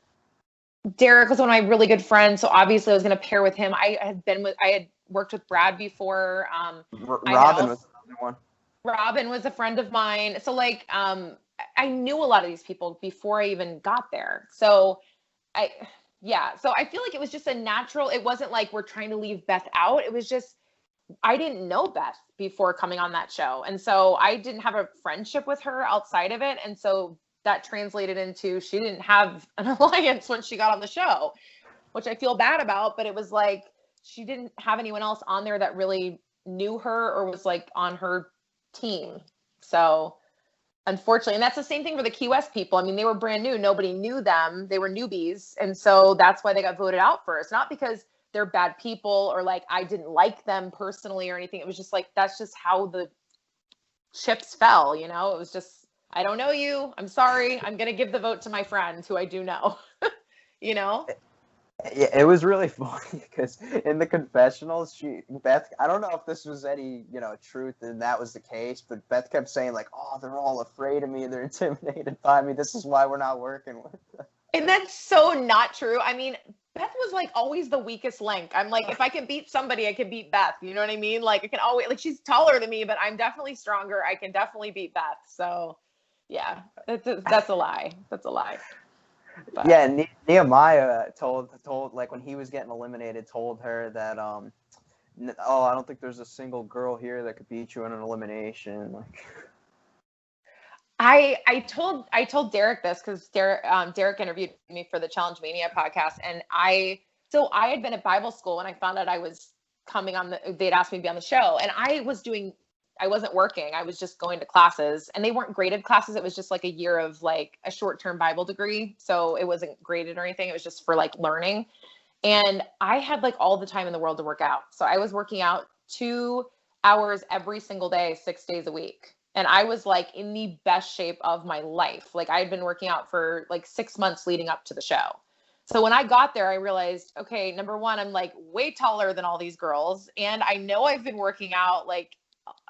was one of my really good friends. So obviously I was going to pair with him. I had worked with Brad before. Robin was another one. Robin was a friend of mine. So like, I knew a lot of these people before I even got there. So so I feel like it was just a natural, it wasn't like we're trying to leave Beth out. It was just, I didn't know Beth before coming on that show. And so I didn't have a friendship with her outside of it. And so that translated into, she didn't have an alliance when she got on the show, which I feel bad about, but it was like, she didn't have anyone else on there that really knew her or was like on her team. So unfortunately, and that's the same thing for the Key West people. I mean, they were brand new. Nobody knew them. They were newbies. And so that's why they got voted out first. Not because they're bad people or like I didn't like them personally or anything. It was just like, that's just how the chips fell, you know? It was just, I don't know you. I'm sorry. I'm going to give the vote to my friend who I do know, you know? Yeah, it was really funny because in the confessionals, Beth, I don't know if this was any, truth and that was the case, but Beth kept saying like, oh, they're all afraid of me. They're intimidated by me. This is why we're not working with them. And that's so not true. I mean, Beth was like always the weakest link. I'm like, if I can beat somebody, I can beat Beth. You know what I mean? Like I can always, like she's taller than me, but I'm definitely stronger. I can definitely beat Beth. So yeah, that's a lie. That's a lie. But. Yeah, Nehemiah told like when he was getting eliminated, told her that I don't think there's a single girl here that could beat you in an elimination. Like, I told Derek this because Derek interviewed me for the Challenge Mania podcast, and I had been at Bible school when I found out I was coming on they'd asked me to be on the show, and I wasn't working. I was just going to classes, and they weren't graded classes. It was just like a year of like a short-term Bible degree. So it wasn't graded or anything. It was just for like learning. And I had like all the time in the world to work out. So I was working out 2 hours every single day, 6 days a week. And I was like in the best shape of my life. Like I had been working out for like 6 months leading up to the show. So when I got there, I realized, okay, number one, I'm like way taller than all these girls. And I know I've been working out like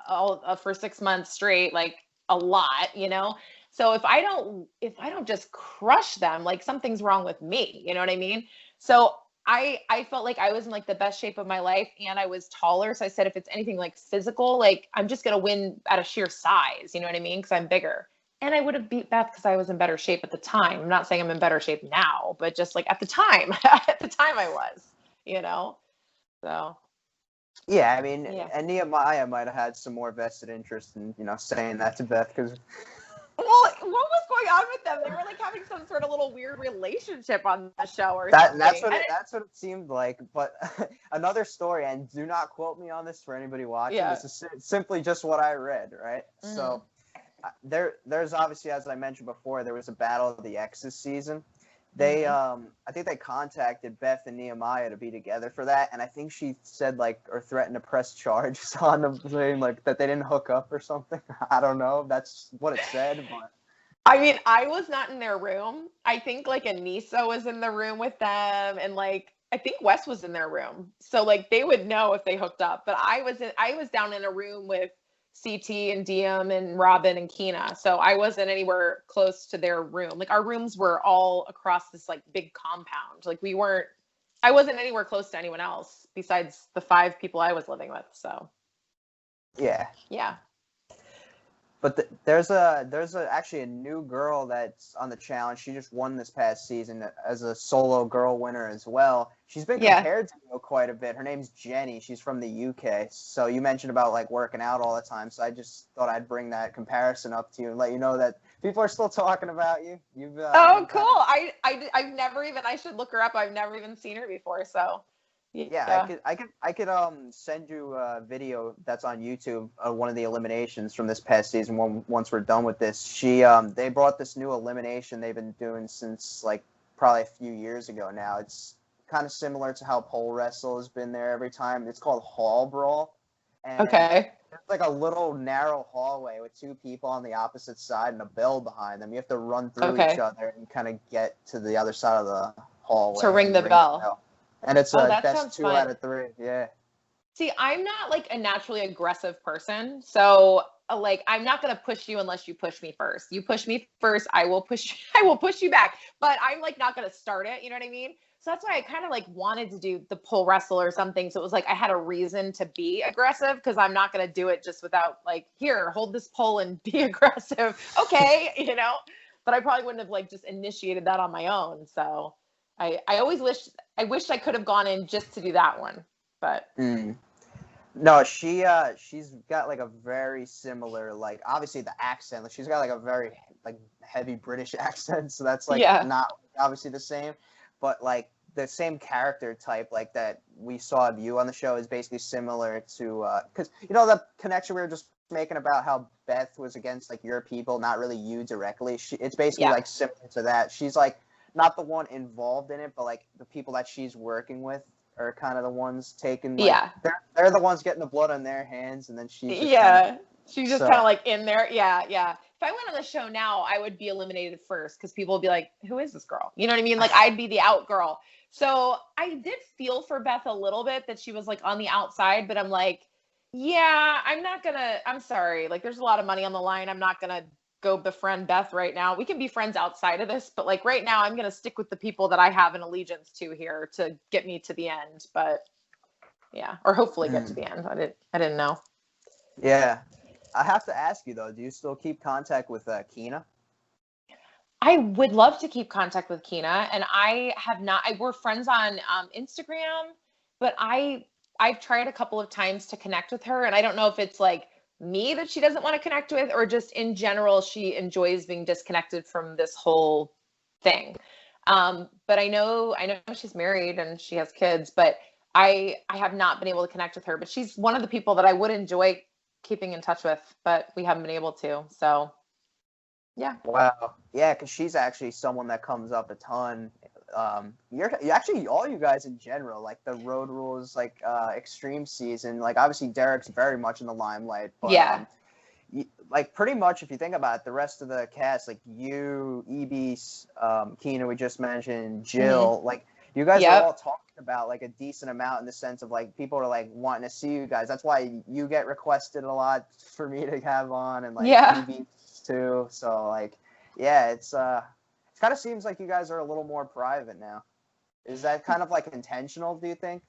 all for 6 months straight, like a lot, you know? So if I don't just crush them, like something's wrong with me, you know what I mean? So I felt like I was in like the best shape of my life, and I was taller. So I said, if it's anything like physical, like I'm just gonna win out of sheer size, you know what I mean? Because I'm bigger. And I would have beat Beth because I was in better shape at the time. I'm not saying I'm in better shape now, but just like at the time, at the time I was, you know? So Yeah, I mean, yeah. and Nehemiah might have had some more vested interest in, saying that to Beth, because Well, what was going on with them? They were like having some sort of little weird relationship on the show or something. that's what it seemed like. But another story, and do not quote me on this for anybody watching. Yeah. This is simply just what I read, right? So there's obviously, as I mentioned before, there was a Battle of the Exes season. They I think they contacted Beth and Nehemiah to be together for that, and I think she said or threatened to press charges on them, saying that they didn't hook up or something. I don't know. That's what it said, but I mean, I was not in their room. I think Anissa was in the room with them, and I think Wes was in their room. So they would know if they hooked up. But I was down in a room with CT and DM and Robin and Kina. So I wasn't anywhere close to their room. Our rooms were all across this big compound. I wasn't anywhere close to anyone else besides the 5 people I was living with. So yeah. But there's actually a new girl that's on the challenge. She just won this past season as a solo girl winner as well. She's been compared to you quite a bit. Her name's Jenny. She's from the UK. So you mentioned about working out all the time. So I just thought I'd bring that comparison up to you and let you know that people are still talking about you. Oh, cool. I've never even, I should look her up. I've never even seen her before. So yeah. I could send you a video that's on YouTube of one of the eliminations from this past season. Once we're done with this, they brought this new elimination they've been doing since probably a few years ago now. It's kind of similar to how pole wrestle has been there every time. It's called Hall Brawl. And okay. It's a little narrow hallway with 2 people on the opposite side and a bell behind them. You have to run through each other and kind of get to the other side of the hallway to ring the bell. And it's a best 2 fun. out of 3. Yeah. See, I'm not a naturally aggressive person. So I'm not going to push you unless you push me first. You push me first, I will push you back. But I'm not going to start it. You know what I mean? So that's why I kind of wanted to do the pole wrestle or something. So it was I had a reason to be aggressive, because I'm not going to do it just without here, hold this pole and be aggressive. Okay. But I probably wouldn't have just initiated that on my own. So I always wish I could have gone in just to do that one, but. No, she's got a very similar, obviously the accent, she's got a very heavy British accent. So that's not obviously the same, but the same character type that we saw of you on the show is basically similar to, cause the connection we were just making about how Beth was against your people, not really you directly. It's basically similar to that. She's not the one involved in it, but the people that she's working with are kind of the ones taking they're the ones getting the blood on their hands, and then she's just she's just kind of in there. If I went on the show now, I would be eliminated first, because people would be like, who is this girl? You know what I mean? I'd be the out girl. So I did feel for Beth a little bit, that she was on the outside, but I'm I'm sorry, there's a lot of money on the line. I'm not gonna go befriend Beth right now. We can be friends outside of this, but right now I'm going to stick with the people that I have an allegiance to here to get me to the end. But or hopefully get to the end. I didn't know. Yeah. I have to ask you though, do you still keep contact with Kina? I would love to keep contact with Kina, and I have not. We're friends on Instagram, but I've tried a couple of times to connect with her, and I don't know if it's me that she doesn't want to connect with, or just in general she enjoys being disconnected from this whole thing. But I know she's married and she has kids, but I have not been able to connect with her. But she's one of the people that I would enjoy keeping in touch with, but we haven't been able to. So yeah. Wow. Yeah, because she's actually someone that comes up a ton. You're actually, all you guys in general, the Road Rules, Extreme season, obviously Derek's very much in the limelight, but pretty much if you think about it, the rest of the cast, you, Ebis, Kina, we just mentioned, Jill, you guys are all talking about like a decent amount in the sense of like people are like wanting to see you guys. That's why you get requested a lot for me to have on, and like TV too. So like, yeah, it kind of seems like you guys are a little more private now. Is that kind of like intentional, do you think?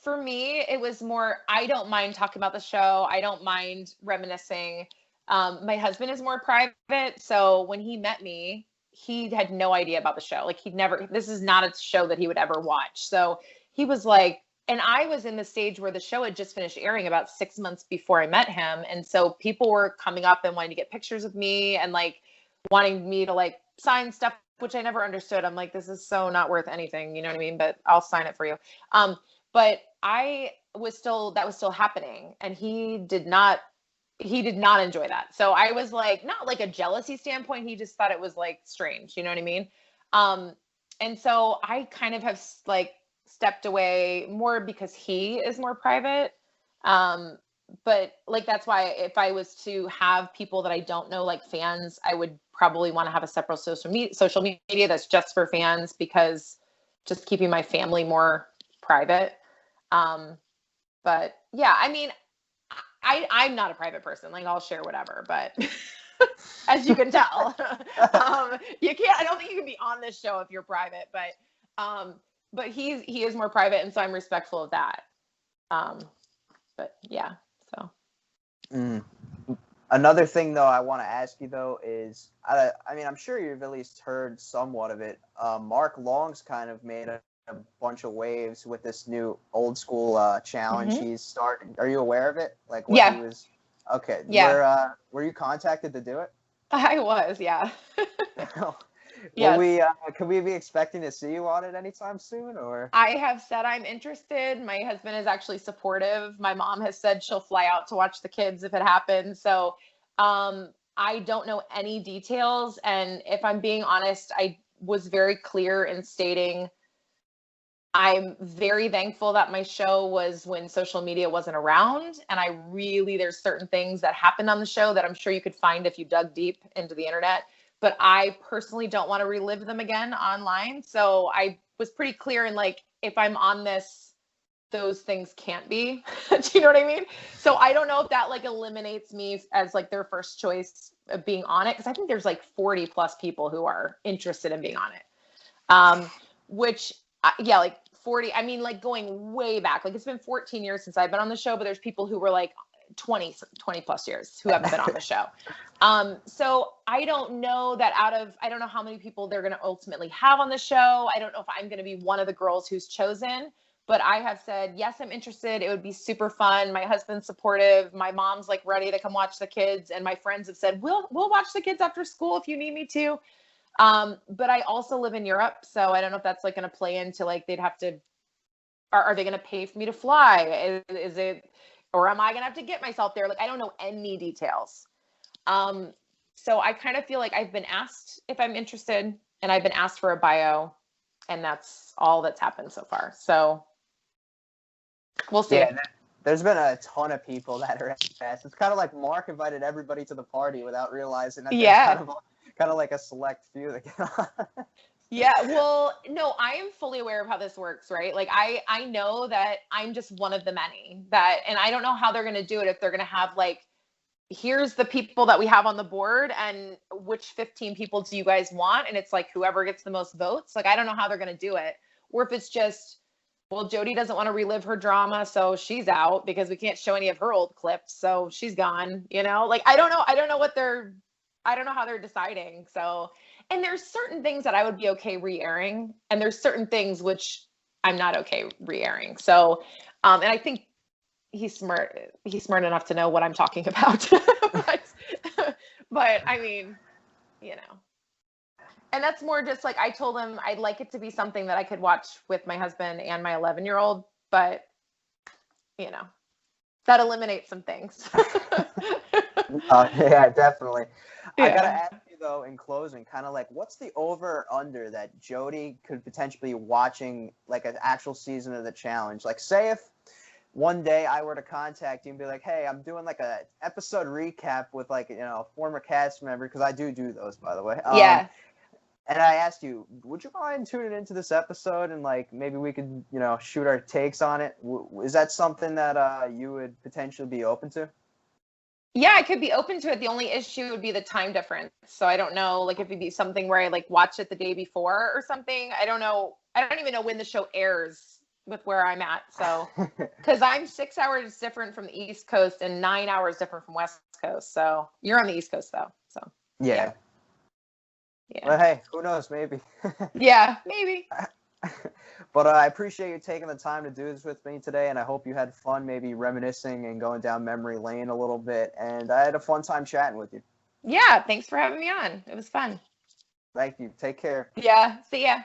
For me, it was more, I don't mind talking about the show. I don't mind reminiscing. My husband is more private. So when he met me, he had no idea about the show. Like this is not a show that he would ever watch. So he was like, and I was in the stage where the show had just finished airing about 6 months before I met him. And so people were coming up and wanting to get pictures of me and like wanting me to like sign stuff, which I never understood. I'm like, this is so not worth anything. You know what I mean? But I'll sign it for you. But that was still happening, and he did not enjoy that. So I was like, not like a jealousy standpoint. He just thought it was like strange. You know what I mean? And so I kind of have like stepped away more because he is more private. But like, that's why if I was to have people that I don't know, like fans, I would probably want to have a separate social media that's just for fans, because just keeping my family more private. But yeah, I mean, I'm not a private person. Like, I'll share whatever, but as you can tell, I don't think you can be on this show if you're private, but he is more private. And so I'm respectful of that. But yeah, so. Another thing though, I want to ask you though is, I mean, I'm sure you've at least heard somewhat of it. Mark Long's kind of made a bunch of waves with this new old school challenge he's starting. Are you aware of it? Like what he was? Okay. Yeah. Were you contacted to do it? I was, yeah. Yes. Could we be expecting to see you on it anytime soon, or? I have said I'm interested. My husband is actually supportive. My mom has said she'll fly out to watch the kids if it happens. So I don't know any details. And if I'm being honest, I was very clear in stating I'm very thankful that my show was when social media wasn't around. And there's certain things that happened on the show that I'm sure you could find if you dug deep into the internet. But I personally don't want to relive them again online. So I was pretty clear in like, if I'm on this, those things can't be. Do you know what I mean? So I don't know if that like eliminates me as like their first choice of being on it. Cause I think there's like 40 plus people who are interested in being on it. Like 40, I mean, like going way back, like it's been 14 years since I've been on the show, but there's people who were like 20 plus years who haven't been on the show. So I don't know I don't know how many people they're going to ultimately have on the show. I don't know if I'm going to be one of the girls who's chosen, but I have said, yes, I'm interested. It would be super fun. My husband's supportive. My mom's like ready to come watch the kids. And my friends have said, we'll watch the kids after school if you need me to. But I also live in Europe, so I don't know if that's like going to play into like they'd have to. Are they going to pay for me to fly? Is it, or am I going to have to get myself there? Like I don't know any details. So I kind of feel like I've been asked if I'm interested, and I've been asked for a bio, and that's all that's happened so far. So we'll see. Yeah, there's been a ton of people that are asked. It's kind of like Mark invited everybody to the party without realizing that there's kind of like a select few that get on. Yeah, well, no, I am fully aware of how this works, right? Like I know that I'm just one of the many and I don't know how they're going to do it, if they're going to have like, here's the people that we have on the board and which 15 people do you guys want? And it's like whoever gets the most votes. Like I don't know how they're going to do it. Or if it's just, well, Jodi doesn't want to relive her drama, so she's out because we can't show any of her old clips, so she's gone, you know? Like I don't know how they're deciding. So, and there's certain things that I would be okay re-airing, and there's certain things which I'm not okay re-airing. So, and I think he's smart enough to know what I'm talking about. but I mean, you know, and that's more just like, I told him I'd like it to be something that I could watch with my husband and my 11-year-old, but you know, that eliminates some things. Yeah, definitely. Yeah. I gotta ask you though, in closing, kind of like, what's the over or under that Jodi could potentially be watching like an actual season of the challenge? Like, say if one day I were to contact you and be like, hey, I'm doing like a episode recap with like, you know, a former cast member, because I do those, by the way. Yeah. And I asked you, would you mind tuning into this episode and like maybe we could, shoot our takes on it? Is that something that you would potentially be open to? Yeah, I could be open to it. The only issue would be the time difference. So I don't know, like if it'd be something where I like watch it the day before or something. I don't know. I don't even know when the show airs with where I'm at. So, because I'm 6 hours different from the East Coast and 9 hours different from West Coast. So you're on the East Coast though. So yeah. Yeah. Well, hey, who knows? Maybe. Yeah, maybe. But I appreciate you taking the time to do this with me today, and I hope you had fun maybe reminiscing and going down memory lane a little bit. And I had a fun time chatting with you. Yeah, thanks for having me on. It was fun. Thank you. Take care. Yeah, see ya.